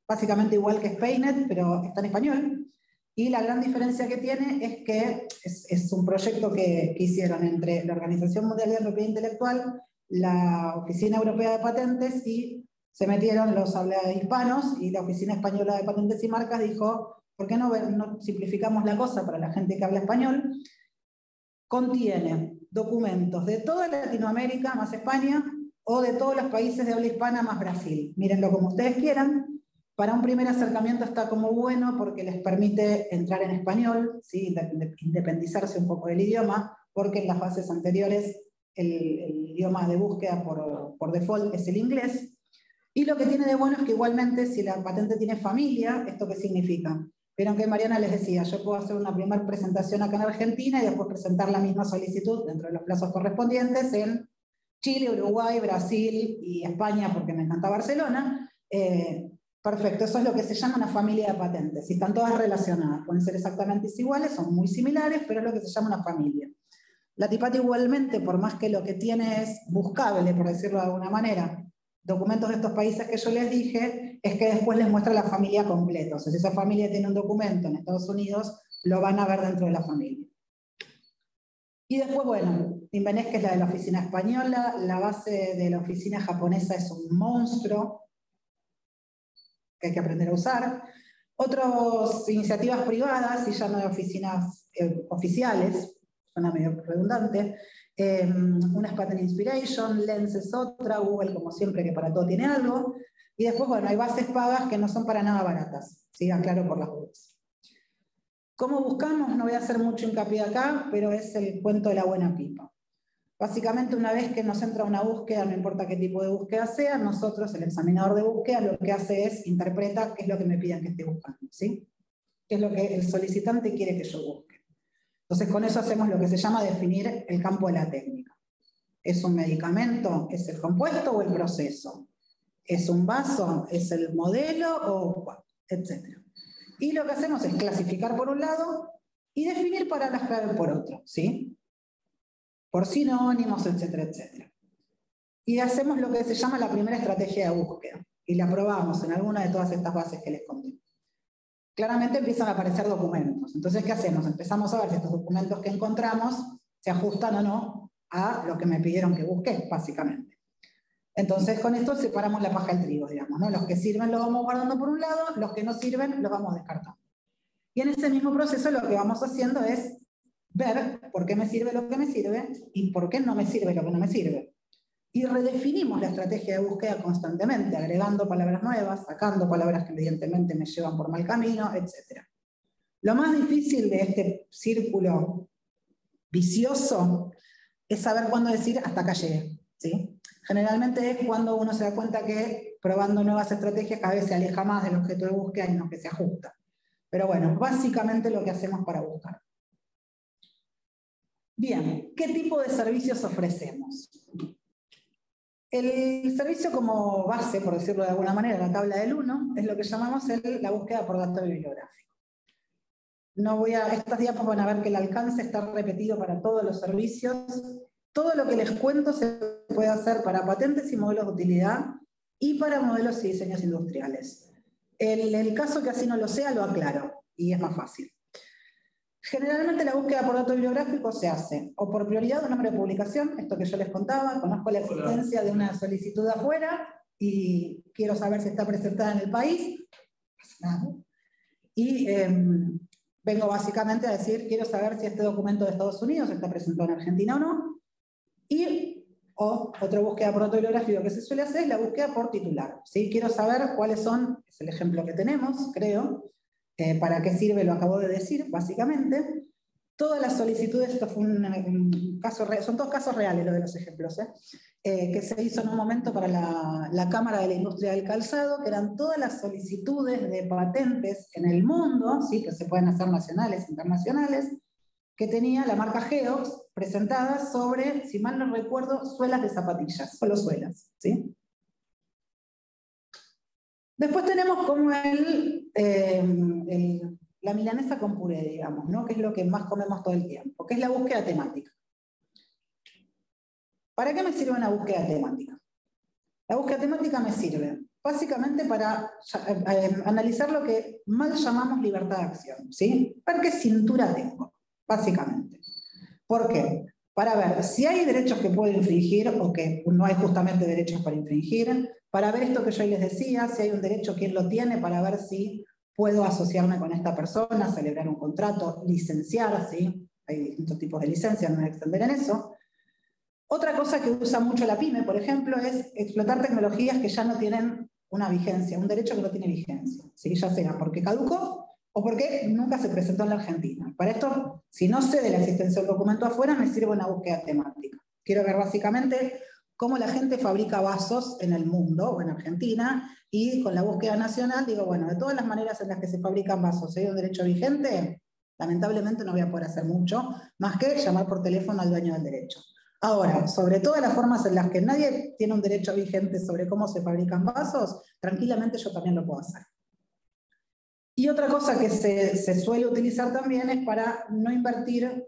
básicamente igual que SpaceNet, pero está en español. Y la gran diferencia que tiene es que es un proyecto que hicieron entre la Organización Mundial de la Propiedad Intelectual, la Oficina Europea de Patentes, y se metieron los hispanos, y la Oficina Española de Patentes y Marcas dijo, ¿por qué no simplificamos la cosa para la gente que habla español? Contiene documentos de toda Latinoamérica más España, o de todos los países de habla hispana más Brasil. Mírenlo como ustedes quieran. Para un primer acercamiento está como bueno porque les permite entrar en español, ¿sí? Independizarse un poco del idioma, porque en las bases anteriores el idioma de búsqueda por default es el inglés. Y lo que tiene de bueno es que igualmente si la patente tiene familia, ¿esto qué significa? Vieron que Mariana les decía, yo puedo hacer una primera presentación acá en Argentina y después presentar la misma solicitud dentro de los plazos correspondientes en Chile, Uruguay, Brasil y España, porque me encanta Barcelona. Perfecto, eso es lo que se llama una familia de patentes. Y están todas relacionadas, pueden ser exactamente iguales, son muy similares, pero es lo que se llama una familia. La TIPAT igualmente, por más que lo que tiene es buscable, por decirlo de alguna manera, documentos de estos países que yo les dije, es que después les muestra la familia completa. O sea, si esa familia tiene un documento en Estados Unidos, lo van a ver dentro de la familia. Y después, bueno, Invenés, que es la de la oficina española, la base de la oficina japonesa es un monstruo que hay que aprender a usar. Otras iniciativas privadas, y ya no de oficinas oficiales, suena medio redundante, una es Patent Inspiration, Lens es otra, Google como siempre que para todo tiene algo, y después bueno, hay bases pagas que no son para nada baratas, ¿sí? Aclaro por las dudas. ¿Cómo buscamos? No voy a hacer mucho hincapié acá, pero es el cuento de la buena pipa. Básicamente una vez que nos entra una búsqueda, no importa qué tipo de búsqueda sea, nosotros, el examinador de búsqueda, lo que hace es interpreta qué es lo que me piden que esté buscando, ¿sí? Qué es lo que el solicitante quiere que yo busque. Entonces con eso hacemos lo que se llama definir el campo de la técnica. ¿Es un medicamento? ¿Es el compuesto o el proceso? ¿Es un vaso? ¿Es el modelo? O etcétera. Y lo que hacemos es clasificar por un lado y definir palabras clave por otro, ¿sí? Por sinónimos, etcétera, etcétera. Y hacemos lo que se llama la primera estrategia de búsqueda. Y la probamos en alguna de todas estas bases que les conté. Claramente empiezan a aparecer documentos. Entonces, ¿qué hacemos? Empezamos a ver si estos documentos que encontramos se ajustan o no a lo que me pidieron que busque, básicamente. Entonces, con esto separamos la paja del trigo, digamos, ¿no? Los que sirven los vamos guardando por un lado, los que no sirven los vamos descartando. Y en ese mismo proceso lo que vamos haciendo es ver por qué me sirve lo que me sirve y por qué no me sirve lo que no me sirve. Y redefinimos la estrategia de búsqueda constantemente, agregando palabras nuevas, sacando palabras que evidentemente me llevan por mal camino, etc. Lo más difícil de este círculo vicioso es saber cuándo decir hasta acá llegué, ¿sí? generalmente es cuando uno se da cuenta que probando nuevas estrategias cada vez se aleja más del objeto de búsqueda y no que se ajusta. Pero bueno, básicamente lo que hacemos para buscar. Bien, ¿qué tipo de servicios ofrecemos? El servicio como base, por decirlo de alguna manera, la tabla del 1, es lo que llamamos la búsqueda por dato bibliográfico. No voy a, estas diapos van a ver que el alcance está repetido para todos los servicios. Todo lo que les cuento se puede hacer para patentes y modelos de utilidad y para modelos y diseños industriales. En el caso que así no lo sea, lo aclaro y es más fácil. Generalmente la búsqueda por dato bibliográfico se hace o por prioridad de un nombre de publicación, esto que yo les contaba, conozco la existencia de una solicitud de afuera y quiero saber si está presentada en el país, y vengo básicamente a decir, quiero saber si este documento de Estados Unidos está presentado en Argentina o no, o otra búsqueda por dato bibliográfico que se suele hacer es la búsqueda por titular, ¿sí? Quiero saber cuáles son, es el ejemplo que tenemos, creo, para qué sirve lo acabo de decir, básicamente. Todas las solicitudes, esto fue un caso, son todos casos reales lo de los ejemplos, que se hizo en un momento para la Cámara de la Industria del Calzado, que eran todas las solicitudes de patentes en el mundo, ¿sí? Que se pueden hacer nacionales, internacionales, que tenía la marca Geox presentada sobre, si mal no recuerdo, suelas de zapatillas, solo suelas, ¿sí? Después tenemos como la milanesa con puré, digamos, ¿no? Que es lo que más comemos todo el tiempo, que es la búsqueda temática. ¿Para qué me sirve una búsqueda temática? La búsqueda temática me sirve básicamente para analizar lo que mal llamamos libertad de acción, ¿sí? Ver qué cintura tengo, básicamente. ¿Por qué? Para ver si hay derechos que puedo infringir o que no hay justamente derechos para infringir, para ver esto que yo les decía, si hay un derecho, quién lo tiene, para ver si puedo asociarme con esta persona, celebrar un contrato, licenciar, ¿sí? Hay distintos tipos de licencias, no voy a extender en eso. Otra cosa que usa mucho la PYME, por ejemplo, es explotar tecnologías que ya no tienen una vigencia, un derecho que no tiene vigencia, ¿sí? Ya sea porque caducó o porque nunca se presentó en la Argentina. Para esto, si no sé de la existencia del documento afuera, me sirve una búsqueda temática. Quiero ver básicamente cómo la gente fabrica vasos en el mundo o en Argentina, y con la búsqueda nacional digo, bueno, de todas las maneras en las que se fabrican vasos, si hay un derecho vigente, lamentablemente no voy a poder hacer mucho, más que llamar por teléfono al dueño del derecho. Ahora, sobre todas las formas en las que nadie tiene un derecho vigente sobre cómo se fabrican vasos, tranquilamente yo también lo puedo hacer. Y otra cosa que se suele utilizar también es para no invertir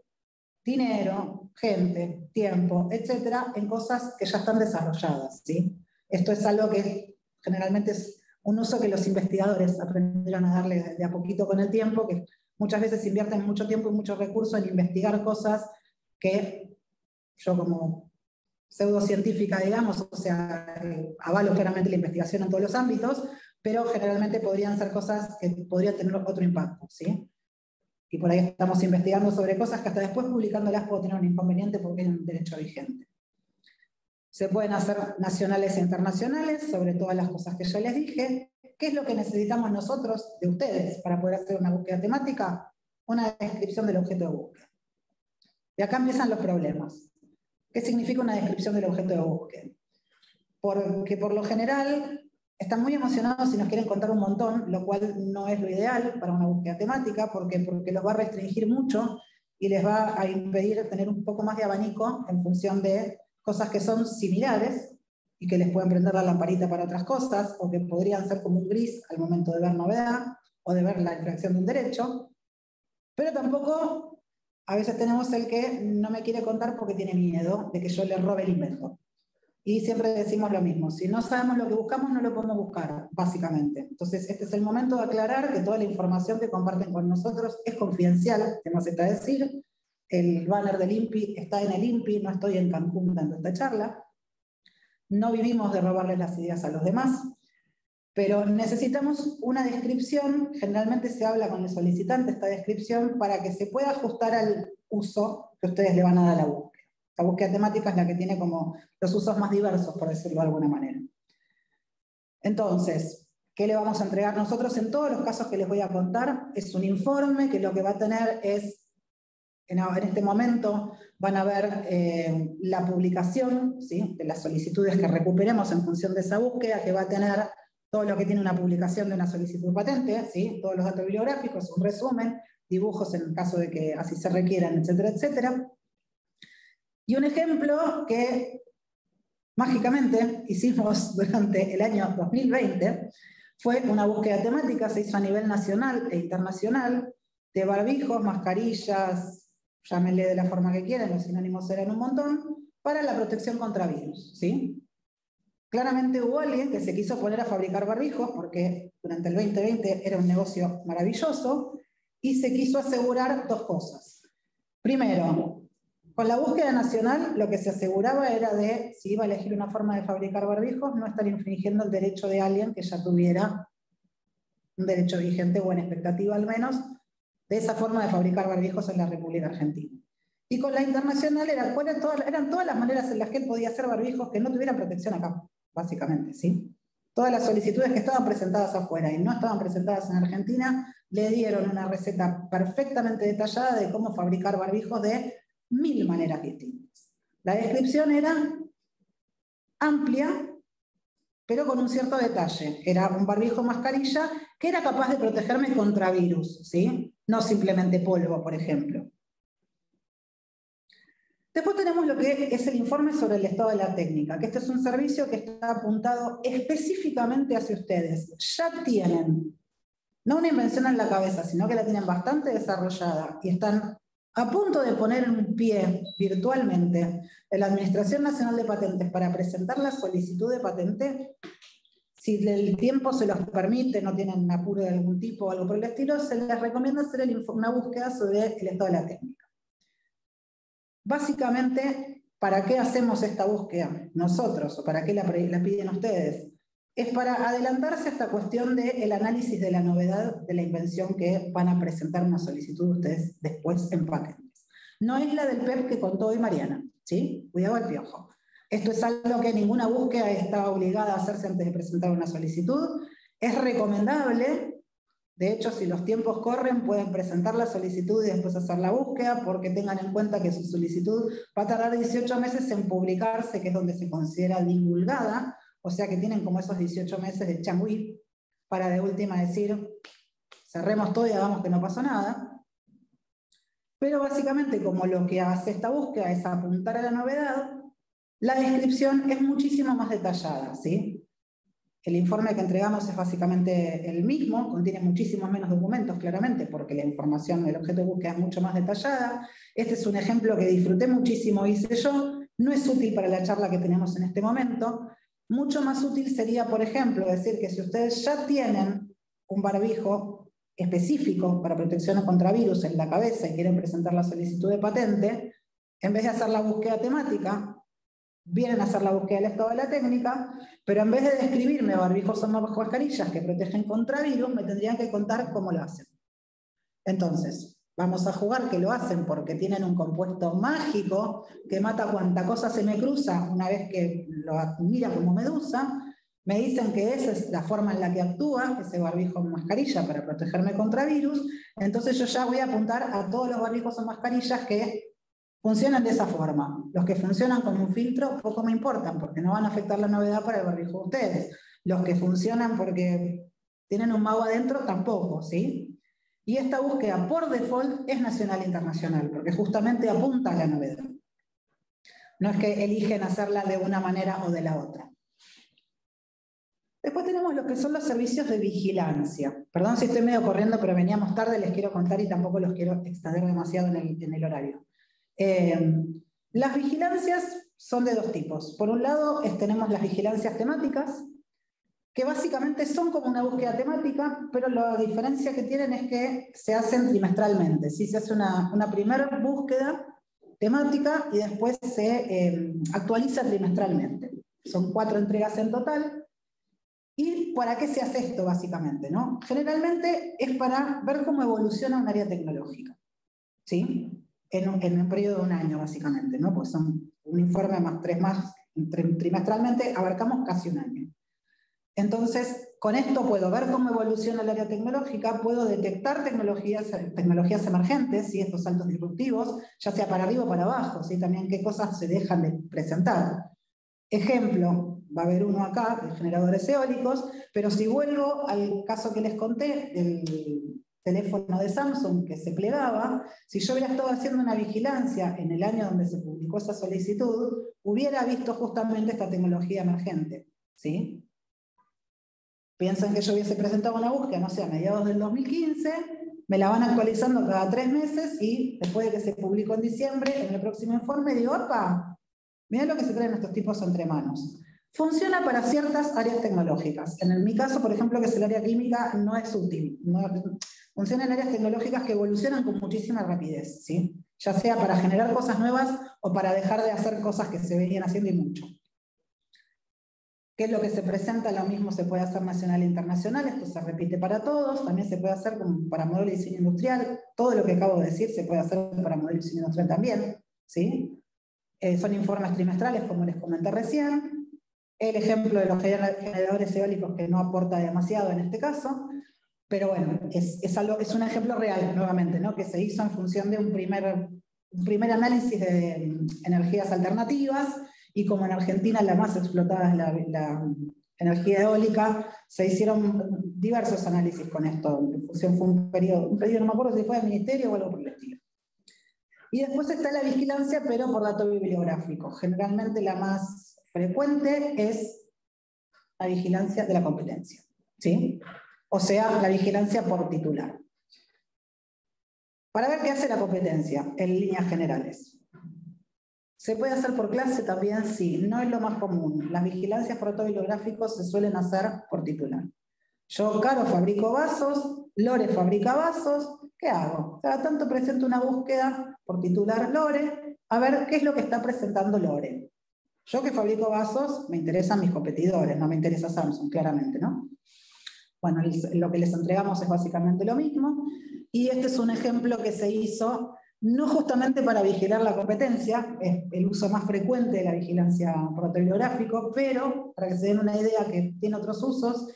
dinero, gente, tiempo, etcétera, en cosas que ya están desarrolladas, ¿sí? Esto es algo que generalmente es un uso que los investigadores aprendieron a darle de a poquito con el tiempo, que muchas veces invierten mucho tiempo y muchos recursos en investigar cosas que yo como pseudocientífica, digamos, o sea, avalo claramente la investigación en todos los ámbitos, pero generalmente podrían ser cosas que podrían tener otro impacto, ¿sí? Y por ahí estamos investigando sobre cosas que hasta después publicándolas puedo tener un inconveniente porque hay un derecho vigente. Se pueden hacer nacionales e internacionales sobre todas las cosas que yo les dije. ¿Qué es lo que necesitamos nosotros de ustedes para poder hacer una búsqueda temática? Una descripción del objeto de búsqueda. Y acá empiezan los problemas. ¿Qué significa una descripción del objeto de búsqueda? Porque por lo general están muy emocionados y nos quieren contar un montón, lo cual no es lo ideal para una búsqueda temática, porque los va a restringir mucho y les va a impedir tener un poco más de abanico en función de cosas que son similares y que les pueden prender la lamparita para otras cosas, o que podrían ser como un gris al momento de ver novedad o de ver la infracción de un derecho. Pero tampoco, a veces tenemos el que no me quiere contar porque tiene miedo de que yo le robe el invento. Y siempre decimos lo mismo, si no sabemos lo que buscamos, no lo podemos buscar, básicamente. Entonces, este es el momento de aclarar que toda la información que comparten con nosotros es confidencial, que nos está a decir. El banner del INPI está en el INPI, no estoy en Cancún dando esta charla. No vivimos de robarles las ideas a los demás, pero necesitamos una descripción, generalmente se habla con el solicitante esta descripción, para que se pueda ajustar al uso que ustedes le van a dar a la búsqueda. La búsqueda temática es la que tiene como los usos más diversos, por decirlo de alguna manera. Entonces, ¿qué le vamos a entregar nosotros en todos los casos que les voy a contar? Es un informe que lo que va a tener es en este momento van a ver la publicación, ¿sí?, de las solicitudes que recuperemos en función de esa búsqueda, que va a tener todo lo que tiene una publicación de una solicitud de patente, ¿sí?, todos los datos bibliográficos, un resumen, dibujos en caso de que así se requieran, etcétera, etcétera. Y un ejemplo que mágicamente hicimos durante el año 2020 fue una búsqueda temática, se hizo a nivel nacional e internacional, de barbijos, mascarillas, llámenle de la forma que quieran, los sinónimos eran un montón, para la protección contra virus, ¿sí? Claramente hubo alguien que se quiso poner a fabricar barbijos, porque durante el 2020 era un negocio maravilloso, y se quiso asegurar dos cosas. Primero, con la búsqueda nacional lo que se aseguraba era de, si iba a elegir una forma de fabricar barbijos, no estar infringiendo el derecho de alguien que ya tuviera un derecho vigente o en expectativa al menos, de esa forma de fabricar barbijos en la República Argentina. Y con la internacional eran todas las maneras en las que él podía hacer barbijos que no tuvieran protección acá, básicamente, ¿sí? Todas las solicitudes que estaban presentadas afuera y no estaban presentadas en Argentina, le dieron una receta perfectamente detallada de cómo fabricar barbijos de 1000 maneras distintas. La descripción era amplia, pero con un cierto detalle. Era un barbijo mascarilla que era capaz de protegerme contra virus, ¿sí? No simplemente polvo, por ejemplo. Después tenemos lo que es el informe sobre el estado de la técnica, que este es un servicio que está apuntado específicamente hacia ustedes. Ya tienen, no una invención en la cabeza, sino que la tienen bastante desarrollada y están a punto de poner en pie virtualmente en la Administración Nacional de Patentes para presentar la solicitud de patente. Si el tiempo se los permite, no tienen apuro de algún tipo o algo por el estilo, se les recomienda hacer una búsqueda sobre el estado de la técnica. Básicamente, ¿para qué hacemos esta búsqueda nosotros o para qué la piden ustedes? Es para adelantarse a esta cuestión del análisis de la novedad de la invención que van a presentar una solicitud ustedes después en patentes. No es la del PEP que contó hoy Mariana, ¿sí? Cuidado al piojo. Esto es algo que ninguna búsqueda está obligada a hacerse antes de presentar una solicitud. Es recomendable, de hecho, si los tiempos corren, pueden presentar la solicitud y después hacer la búsqueda, porque tengan en cuenta que su solicitud va a tardar 18 meses en publicarse, que es donde se considera divulgada, o sea que tienen como esos 18 meses de changüí para de última decir, cerremos todo y hagamos que no pasó nada. Pero básicamente, como lo que hace esta búsqueda es apuntar a la novedad, la descripción es muchísimo más detallada, ¿sí? El informe que entregamos es básicamente el mismo, contiene muchísimos menos documentos, claramente, porque la información, el objeto de búsqueda es mucho más detallada. Este es un ejemplo que disfruté muchísimo, hice yo. No es útil para la charla que tenemos en este momento. Mucho más útil sería, por ejemplo, decir que si ustedes ya tienen un barbijo específico para protección contra virus en la cabeza y quieren presentar la solicitud de patente, en vez de hacer la búsqueda temática, vienen a hacer la búsqueda del estado de la técnica, pero en vez de describirme barbijos o mascarillas que protegen contra virus, me tendrían que contar cómo lo hacen. Entonces, vamos a jugar que lo hacen porque tienen un compuesto mágico que mata cuanta cosa se me cruza una vez que lo mira como medusa. Me dicen que esa es la forma en la que actúa ese barbijo o mascarilla para protegerme contra virus. Entonces yo ya voy a apuntar a todos los barbijos o mascarillas que funcionan de esa forma. Los que funcionan como un filtro poco me importan, porque no van a afectar la novedad para el barbijo de ustedes. Los que funcionan porque tienen un mago adentro, tampoco, ¿sí? Y esta búsqueda por default es nacional e internacional, porque justamente apunta a la novedad. No es que eligen hacerla de una manera o de la otra. Después tenemos lo que son los servicios de vigilancia. Perdón si estoy medio corriendo, pero veníamos tarde, les quiero contar y tampoco los quiero extender demasiado en el horario. Las vigilancias son de dos tipos. Por un lado tenemos las vigilancias temáticas, que básicamente son como una búsqueda temática, pero la diferencia que tienen es que se hacen trimestralmente. ¿Sí? Se hace una primera búsqueda temática y después se actualiza trimestralmente. Son 4 entregas en total. ¿Y para qué se hace esto básicamente? ¿No? Generalmente es para ver cómo evoluciona un área tecnológica, ¿sí? En un periodo de un año, básicamente, ¿no? Pues son un informe más trimestralmente, abarcamos casi un año. Entonces, con esto puedo ver cómo evoluciona el área tecnológica, puedo detectar tecnologías emergentes, ¿sí? Estos saltos disruptivos, ya sea para arriba o para abajo, ¿sí? También qué cosas se dejan de presentar. Ejemplo, va a haber uno acá, de generadores eólicos, pero si vuelvo al caso que les conté, del teléfono de Samsung que se plegaba, si yo hubiera estado haciendo una vigilancia en el año donde se publicó esa solicitud, hubiera visto justamente esta tecnología emergente, ¿sí? Piensen que yo hubiese presentado una búsqueda, no sé, a mediados del 2015, me la van actualizando cada 3 meses y después de que se publicó en diciembre, en el próximo informe digo, ¡opa! Mirá lo que se traen estos tipos entre manos. Funciona para ciertas áreas tecnológicas. En mi caso, por ejemplo, que es el área química, no es útil. Funciona en áreas tecnológicas que evolucionan con muchísima rapidez, ¿sí? Ya sea para generar cosas nuevas o para dejar de hacer cosas que se venían haciendo y mucho. ¿Qué es lo que se presenta? Lo mismo se puede hacer nacional e internacional, esto se repite para todos, también se puede hacer para modelo de diseño industrial, todo lo que acabo de decir se puede hacer para modelo de diseño industrial también, ¿sí? Son informes trimestrales, como les comenté recién. El ejemplo de los generadores eólicos que no aporta demasiado en este caso, pero bueno, es un ejemplo real, nuevamente, ¿no? Que se hizo en función de un primer análisis de energías alternativas, y como en Argentina la más explotada es la energía eólica, se hicieron diversos análisis con esto. En función fue un periodo, no me acuerdo si fue del ministerio o algo por el estilo. Y después está la vigilancia, pero por dato bibliográfico. Generalmente la más frecuente es la vigilancia de la competencia, ¿sí? O sea, la vigilancia por titular. Para ver qué hace la competencia, en líneas generales. ¿Se puede hacer por clase? También sí, no es lo más común. Las vigilancias por dato bibliográfico se suelen hacer por titular. Yo, Caro, fabrico vasos, Lore fabrica vasos, ¿qué hago? Cada tanto presento una búsqueda por titular Lore, a ver qué es lo que está presentando Lore. Yo que fabrico vasos, me interesan mis competidores, no me interesa Samsung, claramente, ¿no? Bueno, lo que les entregamos es básicamente lo mismo, y este es un ejemplo que se hizo no justamente para vigilar la competencia, es el uso más frecuente de la vigilancia por dato bibliográfico, pero para que se den una idea que tiene otros usos,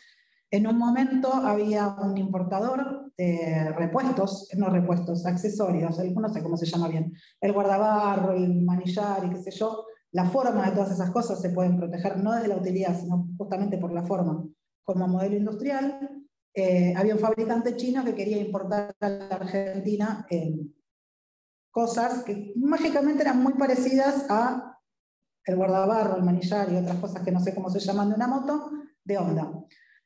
en un momento había un importador de repuestos, no repuestos, accesorios, no sé cómo se llama bien, el guardabarro, el manillar y qué sé yo. La forma de todas esas cosas se pueden proteger no desde la utilidad, sino justamente por la forma. Como modelo industrial, había un fabricante chino que quería importar a la Argentina cosas que mágicamente eran muy parecidas a el guardabarro, el manillar y otras cosas que no sé cómo se llaman de una moto, de Honda.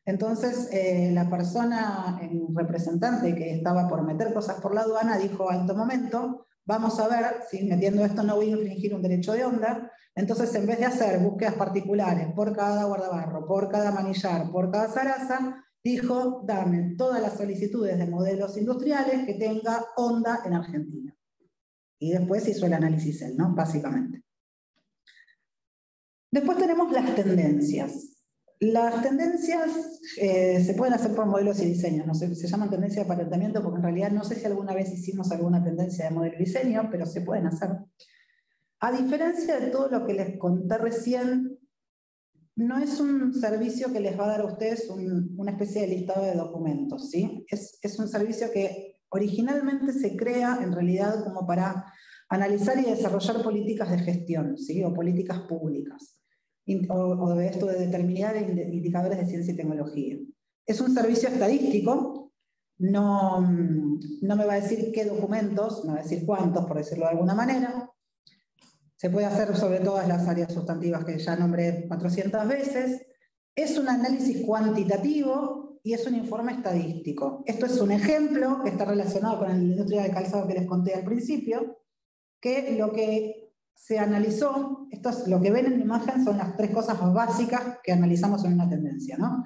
Entonces, la persona representante que estaba por meter cosas por la aduana dijo, alto momento, vamos a ver si metiendo esto no voy a infringir un derecho de Honda. Entonces, en vez de hacer búsquedas particulares por cada guardabarro, por cada manillar, por cada zaraza, dijo, dame todas las solicitudes de modelos industriales que tenga Honda en Argentina. Y después hizo el análisis él, ¿no? Básicamente. Después tenemos las tendencias. Las tendencias se pueden hacer por modelos y diseños, no sé, se llaman tendencia de patentamiento porque en realidad no sé si alguna vez hicimos alguna tendencia de modelo y diseño, pero se pueden hacer. A diferencia de todo lo que les conté recién, no es un servicio que les va a dar a ustedes una especie de listado de documentos, ¿sí? Es un servicio que originalmente se crea en realidad como para analizar y desarrollar políticas de gestión, ¿sí? O políticas públicas. O de esto de determinar indicadores de ciencia y tecnología. Es un servicio estadístico, no me va a decir qué documentos, me va a decir cuántos, por decirlo de alguna manera. Se puede hacer sobre todas las áreas sustantivas que ya nombré 400 veces. Es un análisis cuantitativo y es un informe estadístico. Esto es un ejemplo que está relacionado con la industria del calzado que les conté al principio, que lo que se analizó, lo que ven en la imagen son las 3 cosas básicas que analizamos en una tendencia, ¿no?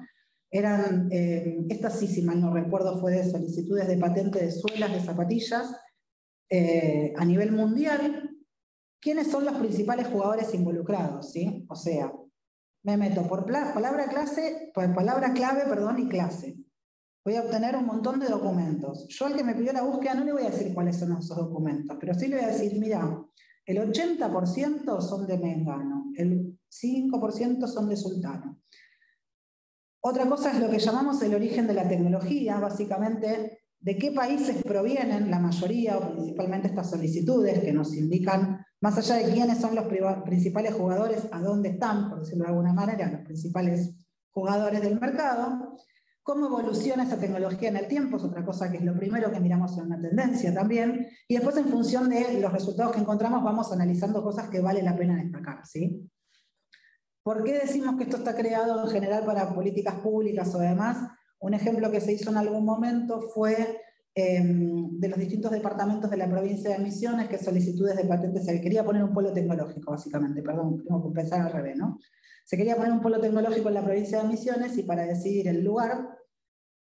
Eran, esta sí, si mal no recuerdo, fue de solicitudes de patente de suelas de zapatillas a nivel mundial. ¿Quiénes son los principales jugadores involucrados? ¿Sí? O sea, me meto por palabra clave, y clase. Voy a obtener un montón de documentos. Yo al que me pidió la búsqueda no le voy a decir cuáles son esos documentos, pero sí le voy a decir, mira, el 80% son de Mengano, el 5% son de Sultano. Otra cosa es lo que llamamos el origen de la tecnología, básicamente de qué países provienen la mayoría o principalmente estas solicitudes que nos indican, más allá de quiénes son los principales jugadores, a dónde están, por decirlo de alguna manera, los principales jugadores del mercado, cómo evoluciona esa tecnología en el tiempo, es otra cosa que es lo primero que miramos en una tendencia también, y después en función de los resultados que encontramos vamos analizando cosas que vale la pena destacar, ¿sí? ¿Por qué decimos que esto está creado en general para políticas públicas o demás? Un ejemplo que se hizo en algún momento fue de los distintos departamentos de la provincia de Misiones, que solicitudes de patentes, se quería poner un polo tecnológico, básicamente, perdón, tengo que empezar al revés, ¿no? Se quería poner un polo tecnológico en la provincia de Misiones y para decidir el lugar,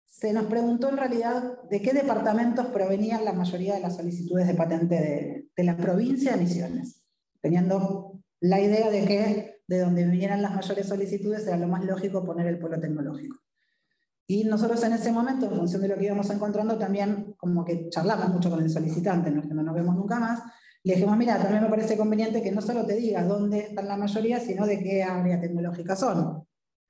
se nos preguntó en realidad de qué departamentos provenían la mayoría de las solicitudes de patente de la provincia de Misiones, teniendo la idea de que de donde vinieran las mayores solicitudes era lo más lógico poner el polo tecnológico. Y nosotros en ese momento, en función de lo que íbamos encontrando, también como que charlamos mucho con el solicitante, no es que no nos vemos nunca más, le dijimos, mira, también me parece conveniente que no solo te digas dónde están la mayoría, sino de qué área tecnológica son.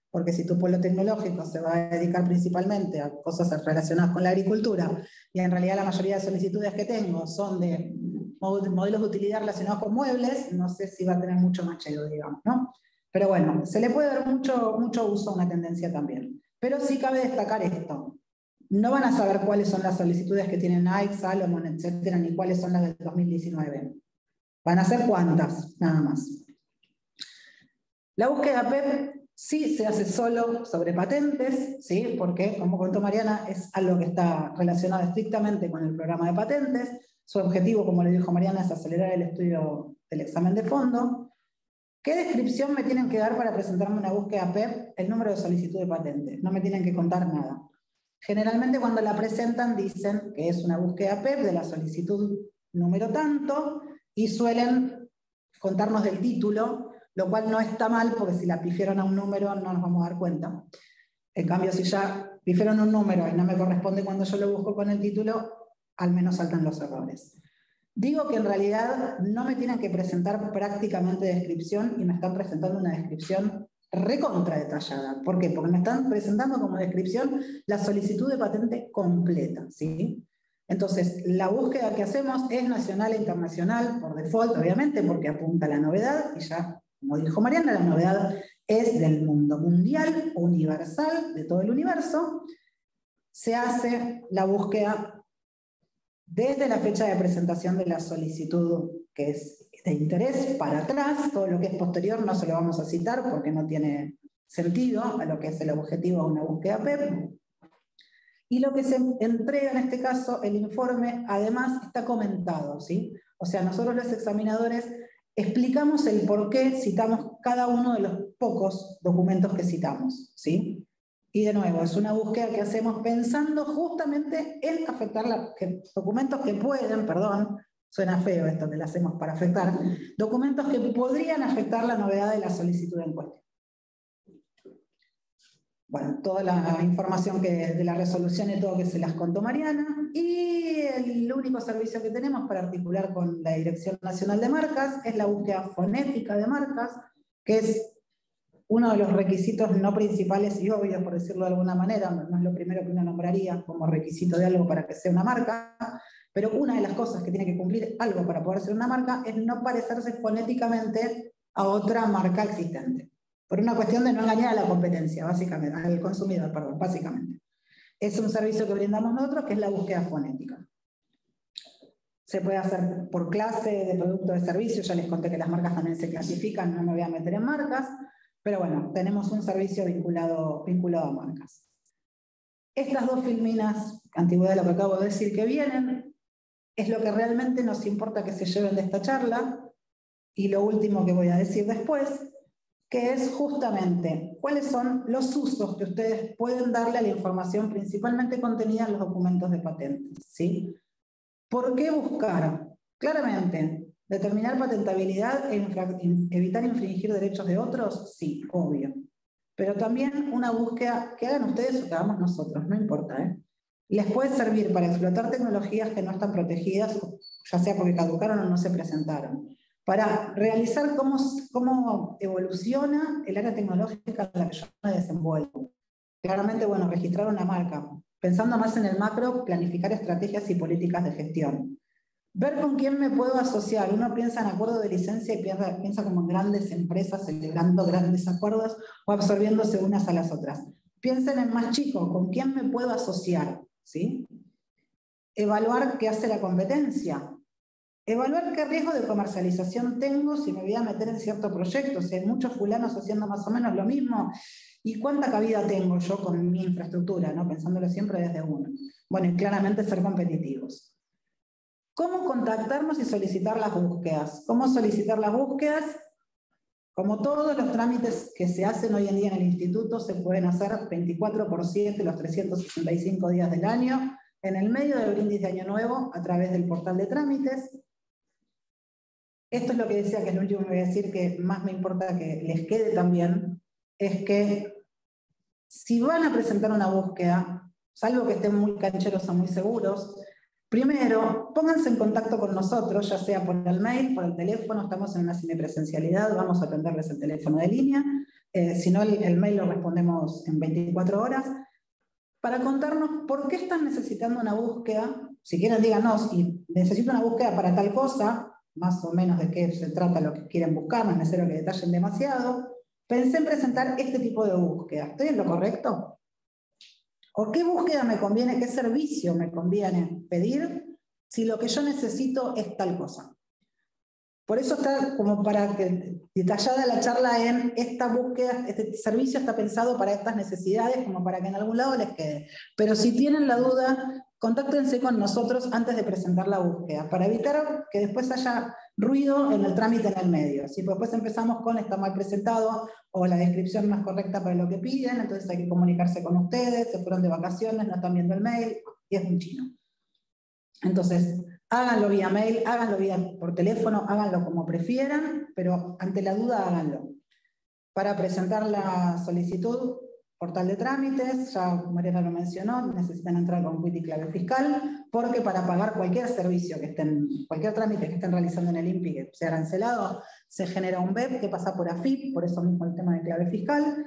Porque si tu polo tecnológico se va a dedicar principalmente a cosas relacionadas con la agricultura, y en realidad la mayoría de solicitudes que tengo son de modelos de utilidad relacionados con muebles, no sé si va a tener mucho macheo, digamos, ¿no? Pero bueno, se le puede dar mucho uso a una tendencia también. Pero sí cabe destacar esto. No van a saber cuáles son las solicitudes que tienen Nike, Salomon, etcétera, ni cuáles son las del 2019. Van a ser cuántas, nada más. La búsqueda PEP sí se hace solo sobre patentes, ¿sí? Porque, como contó Mariana, es algo que está relacionado estrictamente con el programa de patentes. Su objetivo, como le dijo Mariana, es acelerar el estudio del examen de fondo. ¿Qué descripción me tienen que dar para presentarme una búsqueda PEP? El número de solicitud de patente. No me tienen que contar nada. Generalmente cuando la presentan dicen que es una búsqueda PEP de la solicitud número tanto y suelen contarnos del título, lo cual no está mal porque si la pifiaron a un número no nos vamos a dar cuenta. En cambio, si ya pifiaron un número y no me corresponde cuando yo lo busco con el título, al menos saltan los errores. Digo que en realidad no me tienen que presentar prácticamente descripción y me están presentando una descripción recontra detallada. ¿Por qué? Porque me están presentando como descripción la solicitud de patente completa, ¿sí? Entonces, la búsqueda que hacemos es nacional e internacional, por default, obviamente, porque apunta a la novedad, y ya, como dijo Mariana, la novedad es del mundo mundial, universal, de todo el universo. Se hace la búsqueda desde la fecha de presentación de la solicitud, que es de interés, para atrás. Todo lo que es posterior no se lo vamos a citar porque no tiene sentido a lo que es el objetivo de una búsqueda PEP. Y lo que se entrega en este caso, el informe, además está comentado, ¿sí? O sea, nosotros los examinadores explicamos el por qué citamos cada uno de los pocos documentos que citamos, ¿sí? Y de nuevo, es una búsqueda que hacemos pensando justamente en afectar documentos que pueden, perdón, suena feo esto que le hacemos para afectar, documentos que podrían afectar la novedad de la solicitud en cuestión. Bueno, toda la información de la resolución y todo que se las contó Mariana. Y el único servicio que tenemos para articular con la Dirección Nacional de Marcas es la búsqueda fonética de marcas, que es uno de los requisitos no principales y obvios, por decirlo de alguna manera, no es lo primero que uno nombraría como requisito de algo para que sea una marca, pero una de las cosas que tiene que cumplir algo para poder ser una marca es no parecerse fonéticamente a otra marca existente. Por una cuestión de no engañar a la competencia, básicamente, al consumidor, perdón, básicamente. Es un servicio que brindamos nosotros, que es la búsqueda fonética. Se puede hacer por clase de producto de servicio, ya les conté que las marcas también se clasifican, no me voy a meter en marcas, pero bueno, tenemos un servicio vinculado a marcas. Estas dos filminas, antigüedad de lo que acabo de decir, que vienen, es lo que realmente nos importa que se lleven de esta charla, y lo último que voy a decir después, que es justamente cuáles son los usos que ustedes pueden darle a la información principalmente contenida en los documentos de patentes, ¿sí? ¿Por qué buscar? Claramente, determinar patentabilidad e evitar infringir derechos de otros, sí, obvio. Pero también una búsqueda que hagan ustedes o que hagamos nosotros, no importa, ¿eh? Les puede servir para explotar tecnologías que no están protegidas, ya sea porque caducaron o no se presentaron, para realizar cómo evoluciona el área tecnológica en la que yo me desenvuelvo. Claramente, bueno, registrar una marca. Pensando más en el macro, planificar estrategias y políticas de gestión. Ver con quién me puedo asociar. Uno piensa en acuerdo de licencia y piensa como en grandes empresas celebrando grandes acuerdos o absorbiéndose unas a las otras. Piensen en más chico, ¿con quién me puedo asociar? ¿Sí? Evaluar qué hace la competencia. Evaluar qué riesgo de comercialización tengo si me voy a meter en cierto proyecto. Si hay muchos fulanos haciendo más o menos lo mismo, ¿y cuánta cabida tengo yo con mi infraestructura? ¿No? Pensándolo siempre desde uno. Bueno, y claramente ser competitivos. ¿Cómo contactarnos y solicitar las búsquedas? ¿Cómo solicitar las búsquedas? Como todos los trámites que se hacen hoy en día en el instituto, se pueden hacer 24/7 los 365 días del año, en el medio del brindis de Año Nuevo, a través del portal de trámites. Esto es lo que decía, que es lo último que voy a decir, que más me importa que les quede también, es que si van a presentar una búsqueda, salvo que estén muy cancheros o muy seguros, primero, pónganse en contacto con nosotros, ya sea por el mail, por el teléfono, estamos en una semipresencialidad, vamos a atenderles el teléfono de línea, si no el mail lo respondemos en 24 horas, para contarnos por qué están necesitando una búsqueda. Si quieren díganos, y necesito una búsqueda para tal cosa, más o menos de qué se trata lo que quieren buscar, no es necesario que detallen demasiado. Pensé en presentar este tipo de búsqueda. ¿Estoy en lo correcto? ¿O qué búsqueda me conviene, qué servicio me conviene pedir si lo que yo necesito es tal cosa? Por eso está como para que detallada la charla en esta búsqueda, este servicio está pensado para estas necesidades, como para que en algún lado les quede. Pero si tienen la duda, contáctense con nosotros antes de presentar la búsqueda, para evitar que después haya ruido en el trámite en el medio. Si después empezamos con está mal presentado o la descripción no es correcta para lo que piden, entonces hay que comunicarse con ustedes, se fueron de vacaciones, no están viendo el mail, y es un chino. Entonces, háganlo vía mail, háganlo por teléfono, háganlo como prefieran, pero ante la duda háganlo. Para presentar la solicitud, portal de trámites, ya Mariana lo mencionó, necesitan entrar con quit y clave fiscal, porque para pagar cualquier servicio que estén, cualquier trámite que estén realizando en el INPI que sea arancelado, se genera un BEP que pasa por AFIP, por eso mismo el tema de clave fiscal.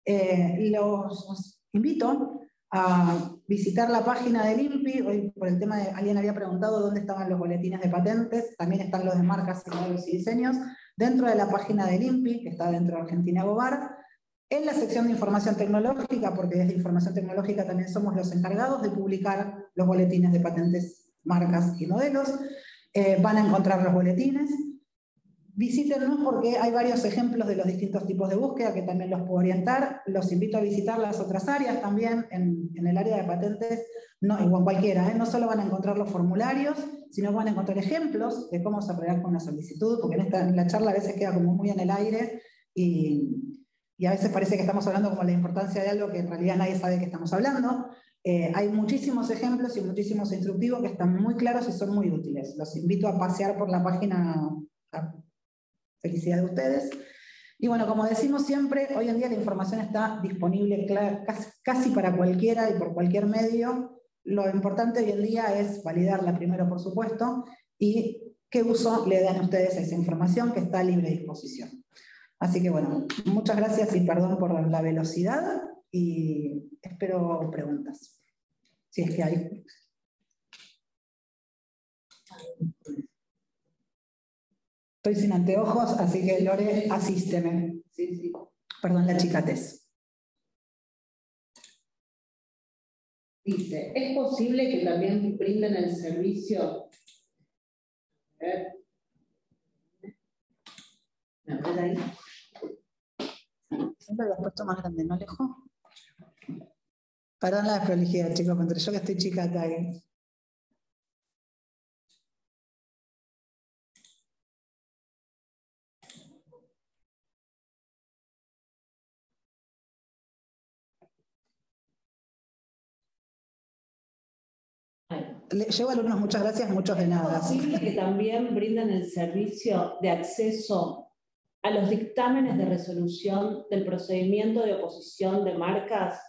Los invito a visitar la página del INPI. Hoy por el tema de, alguien había preguntado dónde estaban los boletines de patentes, también están los de marcas y modelos y diseños, dentro de la página del INPI, que está dentro de Argentina Gobar, en la sección de información tecnológica, porque desde información tecnológica también somos los encargados de publicar los boletines de patentes, marcas y modelos. Van a encontrar los boletines. Visítennos porque hay varios ejemplos de los distintos tipos de búsqueda que también los puedo orientar. Los invito a visitar las otras áreas también. En el área de patentes, no, igual cualquiera, no solo van a encontrar los formularios, sino van a encontrar ejemplos de cómo se redacta una solicitud, porque en la charla a veces queda como muy en el aire y a veces parece que estamos hablando como de la importancia de algo que en realidad nadie sabe de qué estamos hablando. Hay muchísimos ejemplos y muchísimos instructivos que están muy claros y son muy útiles. Los invito a pasear por la página. Felicidad de ustedes. Y bueno, como decimos siempre, hoy en día la información está disponible casi para cualquiera y por cualquier medio. Lo importante hoy en día es validarla primero, por supuesto, y qué uso le dan ustedes a esa información que está a libre disposición. Así que bueno, muchas gracias y perdón por la velocidad y espero preguntas, si es que hay. Estoy sin anteojos, así que Lore, asísteme. Sí, sí. Perdón la chicatez. Dice, ¿es posible que también brinden el servicio? A ver. ¿Me ves ahí? Siempre lo has puesto más grande, ¿no, Alejo? Perdón la desprolijidad, chicos, entre yo que estoy chicata ahí. Llevo alumnos, muchas gracias, muchos de nada. ¿Es posible que también brinden el servicio de acceso a los dictámenes de resolución del procedimiento de oposición de marcas,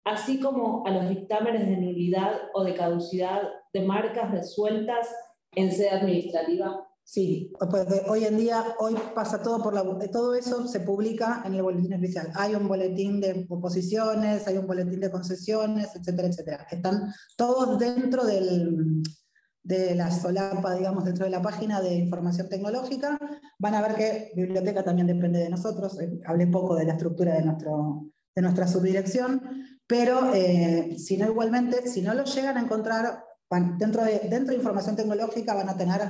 así como a los dictámenes de nulidad o de caducidad de marcas resueltas en sede administrativa? Sí, porque hoy en día, hoy pasa todo todo eso se publica en el boletín oficial. Hay un boletín de oposiciones, hay un boletín de concesiones, etcétera, etcétera. Están todos dentro de la solapa, digamos, dentro de la página de información tecnológica. Van a ver que biblioteca también depende de nosotros. Hablé poco de la estructura de nuestra subdirección, pero si no, igualmente, si no lo llegan a encontrar, dentro de información tecnológica van a tener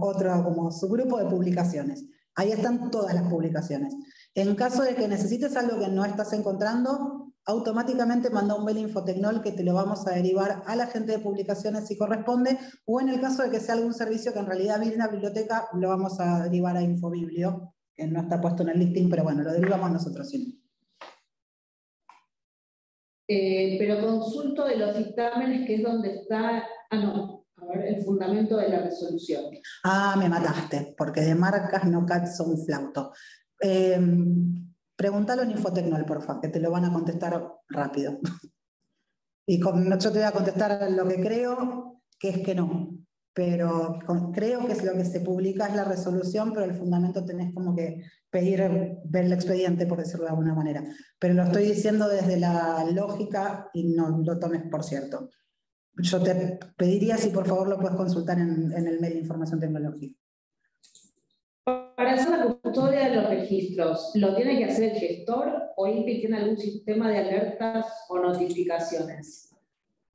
otro como subgrupo de publicaciones. Ahí están todas las publicaciones. En caso de que necesites algo que no estás encontrando, automáticamente manda un mail a Infotecnol que te lo vamos a derivar a la gente de publicaciones si corresponde, o en el caso de que sea algún servicio que en realidad viene a la biblioteca, lo vamos a derivar a Infobiblio, que no está puesto en el listing, pero bueno, lo derivamos nosotros. Sí. Pero consulto de los dictámenes, que es donde está... el fundamento de la resolución. Me mataste, porque de marcas no cazo un flauto. Pregúntalo en Infotecnol, por favor, que te lo van a contestar rápido. Y yo te voy a contestar lo que creo, que es que no. Pero creo que es lo que se publica es la resolución, pero el fundamento tenés como que ver el expediente, por decirlo de alguna manera. Pero lo estoy diciendo desde la lógica y no lo tomes por cierto. Yo te pediría si por favor lo puedes consultar en el mail de información tecnológica. Para hacer la custodia de los registros, ¿lo tiene que hacer el gestor o INPI tiene algún sistema de alertas o notificaciones?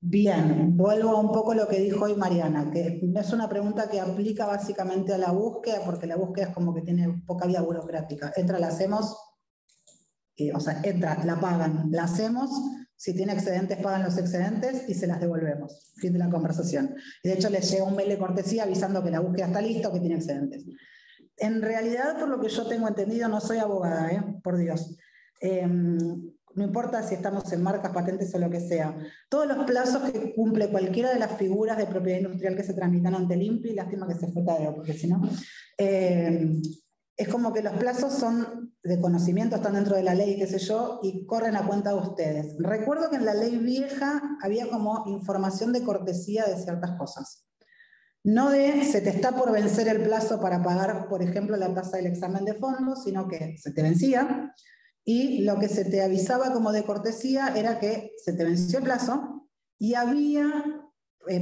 Bien, vuelvo a un poco lo que dijo hoy Mariana, que es una pregunta que aplica básicamente a la búsqueda, porque la búsqueda es como que tiene poca vía burocrática. Entra, la hacemos, entra, la pagan, la hacemos. Si tiene excedentes, pagan los excedentes y se las devolvemos. Fin de la conversación. Y de hecho les llega un mail de cortesía avisando que la búsqueda está lista o que tiene excedentes. En realidad, por lo que yo tengo entendido, no soy abogada, por Dios. No importa si estamos en marcas, patentes o lo que sea. Todos los plazos que cumple cualquiera de las figuras de propiedad industrial que se tramitan ante el INPI, lástima que se fue Tadeo, porque si no... es como que los plazos son de conocimiento, están dentro de la ley, qué sé yo, y corren a cuenta de ustedes. Recuerdo que en la ley vieja había como información de cortesía de ciertas cosas. No de se te está por vencer el plazo para pagar, por ejemplo, la tasa del examen de fondo, sino que se te vencía, y lo que se te avisaba como de cortesía era que se te venció el plazo, y había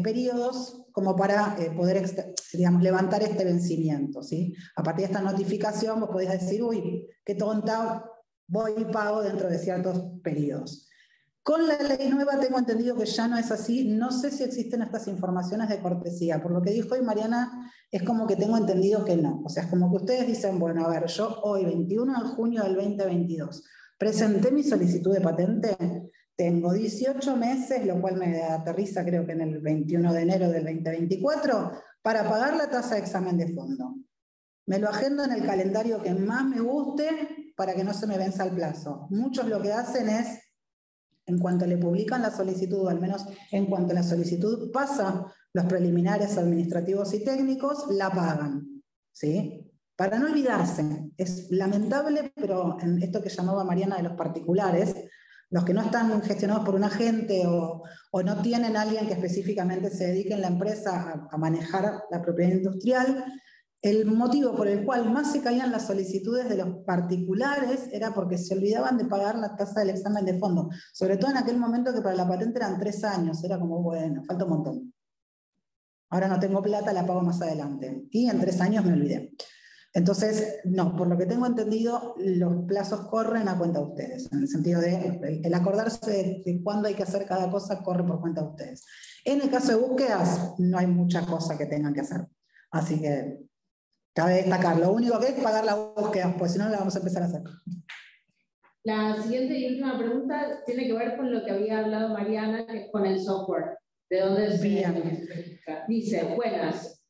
periodos como para poder, digamos, levantar este vencimiento, ¿sí? A partir de esta notificación vos podés decir, uy, qué tonta, voy y pago dentro de ciertos periodos. Con la ley nueva tengo entendido que ya no es así, no sé si existen estas informaciones de cortesía, por lo que dijo hoy Mariana, es como que tengo entendido que no, o sea, es como que ustedes dicen, bueno, a ver, yo hoy, 21 de junio del 2022, presenté mi solicitud de patente. Tengo 18 meses, lo cual me aterriza creo que en el 21 de enero del 2024, para pagar la tasa de examen de fondo. Me lo agendo en el calendario que más me guste para que no se me venza el plazo. Muchos lo que hacen es, en cuanto le publican la solicitud, o al menos en cuanto la solicitud pasa los preliminares administrativos y técnicos, la pagan, ¿sí? Para no olvidarse, es lamentable, pero en esto que llamaba Mariana de los particulares, los que no están gestionados por un agente o no tienen a alguien que específicamente se dedique en la empresa a manejar la propiedad industrial, el motivo por el cual más se caían las solicitudes de los particulares era porque se olvidaban de pagar la tasa del examen de fondo, sobre todo en aquel momento que para la patente eran 3 años, era como, bueno, falta un montón. Ahora no tengo plata, la pago más adelante. Y en 3 años me olvidé. Entonces, no, por lo que tengo entendido, los plazos corren a cuenta de ustedes, en el sentido de el acordarse de cuándo hay que hacer cada cosa corre por cuenta de ustedes. En el caso de búsquedas, no hay mucha cosa que tengan que hacer. Así que cabe destacar, lo único que es pagar la búsqueda, pues si no la vamos a empezar a hacer. La siguiente y última pregunta tiene que ver con lo que había hablado Mariana, que es con el software. ¿De dónde se dice? Buenas.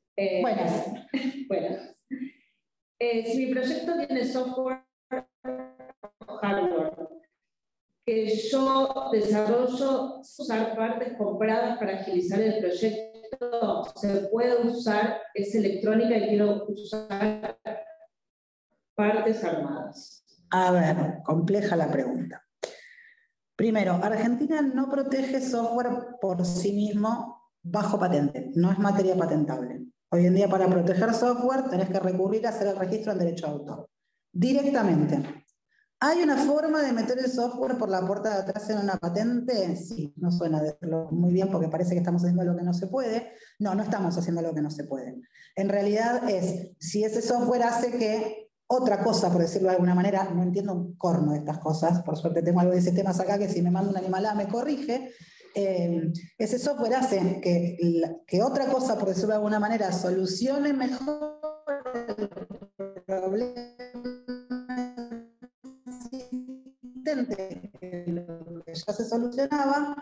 Buenas. Si mi proyecto tiene software o hardware que yo desarrollo, usar partes compradas para agilizar el proyecto, se puede usar, es electrónica y quiero usar partes armadas. A ver, compleja la pregunta. Primero, Argentina no protege software por sí mismo bajo patente, no es materia patentable. Hoy en día para proteger software tenés que recurrir a hacer el registro en derecho de autor. Directamente. ¿Hay una forma de meter el software por la puerta de atrás en una patente? Sí, no suena decirlo muy bien porque parece que estamos haciendo lo que no se puede. No, no estamos haciendo lo que no se puede. En realidad es, si ese software hace que otra cosa, por decirlo de alguna manera, no entiendo un corno de estas cosas, por suerte tengo algo de sistemas acá que si me manda una animalada me corrige, ese software hace que otra cosa, por decirlo de alguna manera, solucione mejor el problema que lo que ya se solucionaba.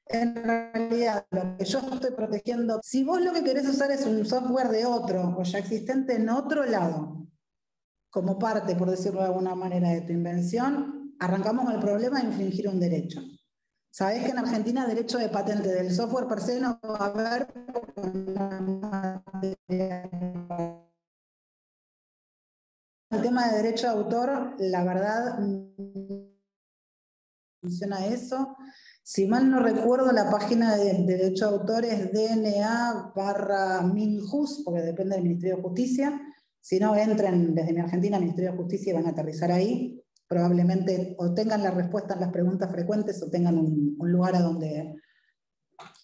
En realidad, lo que yo estoy protegiendo, si vos lo que querés usar es un software de otro o ya existente en otro lado, como parte, por decirlo de alguna manera, de tu invención, arrancamos con el problema de infringir un derecho. Sabés que en Argentina derecho de patente del software per se no va a haber el tema de derecho de autor, la verdad, funciona eso. Si mal no recuerdo, la página de derecho de autor es DNA/Minjust, porque depende del Ministerio de Justicia. Si no, entren desde mi Argentina al Ministerio de Justicia y van a aterrizar ahí. Probablemente o tengan la respuesta en las preguntas frecuentes o tengan un lugar a donde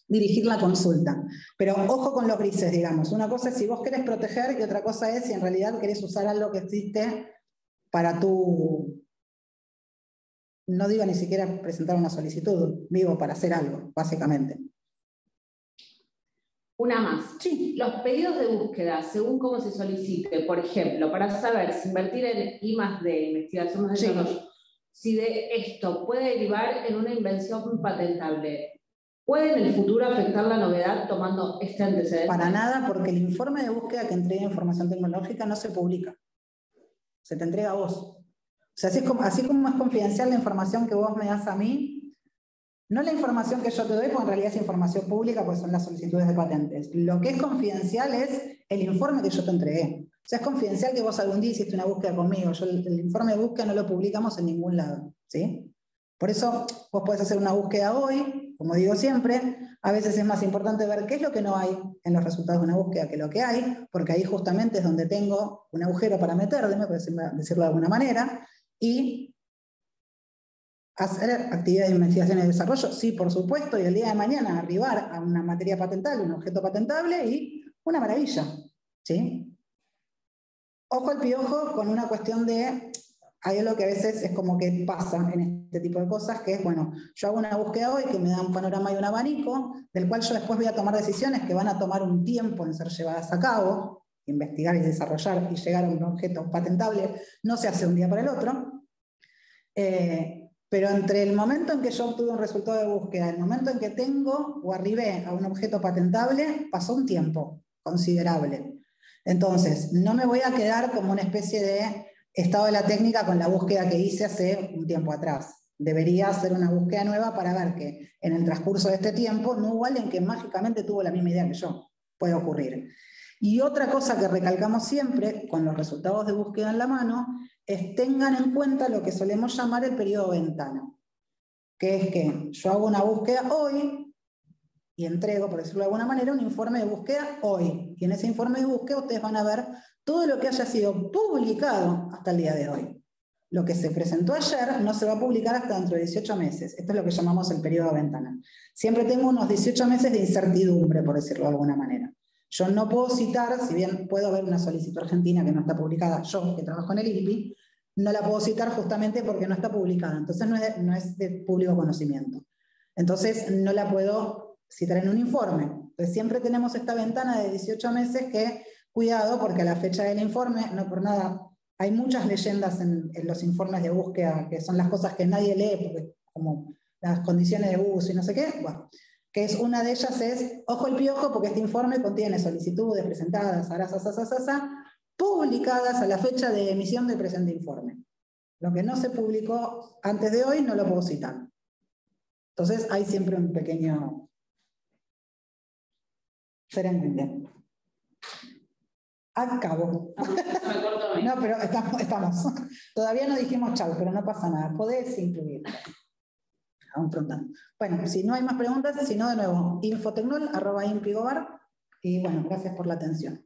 dirigir la consulta. Pero ojo con los grises, digamos. Una cosa es si vos querés proteger y otra cosa es si en realidad querés usar algo que existe para tu... No digo ni siquiera presentar una solicitud, digo para hacer algo, básicamente. Una más. Sí. Los pedidos de búsqueda, según cómo se solicite, por ejemplo, para saber si invertir en I+D, investigación más desarrollo, si de esto puede derivar en una invención patentable, ¿puede en el futuro afectar la novedad tomando este antecedente? Para nada, porque el informe de búsqueda que entrega información tecnológica no se publica. Se te entrega a vos. O sea, así como es confidencial la información que vos me das a mí, no la información que yo te doy, porque en realidad es información pública, pues son las solicitudes de patentes. Lo que es confidencial es el informe que yo te entregué. O sea, es confidencial que vos algún día hiciste una búsqueda conmigo. El informe de búsqueda no lo publicamos en ningún lado, ¿sí? Por eso vos podés hacer una búsqueda hoy, como digo siempre. A veces es más importante ver qué es lo que no hay en los resultados de una búsqueda que lo que hay, porque ahí justamente es donde tengo un agujero para meterme, por decirlo de alguna manera, y hacer actividades de investigación y desarrollo, sí, por supuesto, y el día de mañana arribar a una materia patentable, un objeto patentable y una maravilla, ¿sí? Ojo al piojo con una cuestión de, hay algo que a veces es como que pasa en este tipo de cosas, que es, bueno, yo hago una búsqueda hoy que me da un panorama y un abanico, del cual yo después voy a tomar decisiones que van a tomar un tiempo en ser llevadas a cabo, investigar y desarrollar y llegar a un objeto patentable, no se hace un día para el otro. Pero entre el momento en que yo obtuve un resultado de búsqueda, el momento en que tengo o arribé a un objeto patentable, pasó un tiempo considerable. Entonces, no me voy a quedar como una especie de estado de la técnica con la búsqueda que hice hace un tiempo atrás. Debería hacer una búsqueda nueva para ver que en el transcurso de este tiempo no hubo alguien que mágicamente tuvo la misma idea que yo. Puede ocurrir. Y otra cosa que recalcamos siempre, con los resultados de búsqueda en la mano, es tengan en cuenta lo que solemos llamar el periodo ventana, que es que yo hago una búsqueda hoy y entrego, por decirlo de alguna manera, un informe de búsqueda hoy. Y en ese informe de búsqueda ustedes van a ver todo lo que haya sido publicado hasta el día de hoy. Lo que se presentó ayer no se va a publicar hasta dentro de 18 meses. Esto es lo que llamamos el periodo ventana. Siempre tengo unos 18 meses de incertidumbre, por decirlo de alguna manera. Yo no puedo citar, si bien puedo ver una solicitud argentina que no está publicada, yo que trabajo en el INPI, no la puedo citar justamente porque no está publicada, entonces no es de público conocimiento. Entonces no la puedo citar en un informe. Entonces siempre tenemos esta ventana de 18 meses que, cuidado, porque a la fecha del informe, no por nada, hay muchas leyendas en los informes de búsqueda, que son las cosas que nadie lee, porque como las condiciones de uso y no sé qué, bueno, que es una de ellas es, ojo el piojo, porque este informe contiene solicitudes presentadas, publicadas a la fecha de emisión del presente informe. Lo que no se publicó antes de hoy no lo puedo citar. Entonces hay siempre un pequeño serendipia. Acabo. No, pero estamos. Todavía no dijimos chau, pero no pasa nada. Podés incluir. Aún pronto. Bueno, si no hay más preguntas, si no, de nuevo, infotecnol@impigobar Y bueno, gracias por la atención.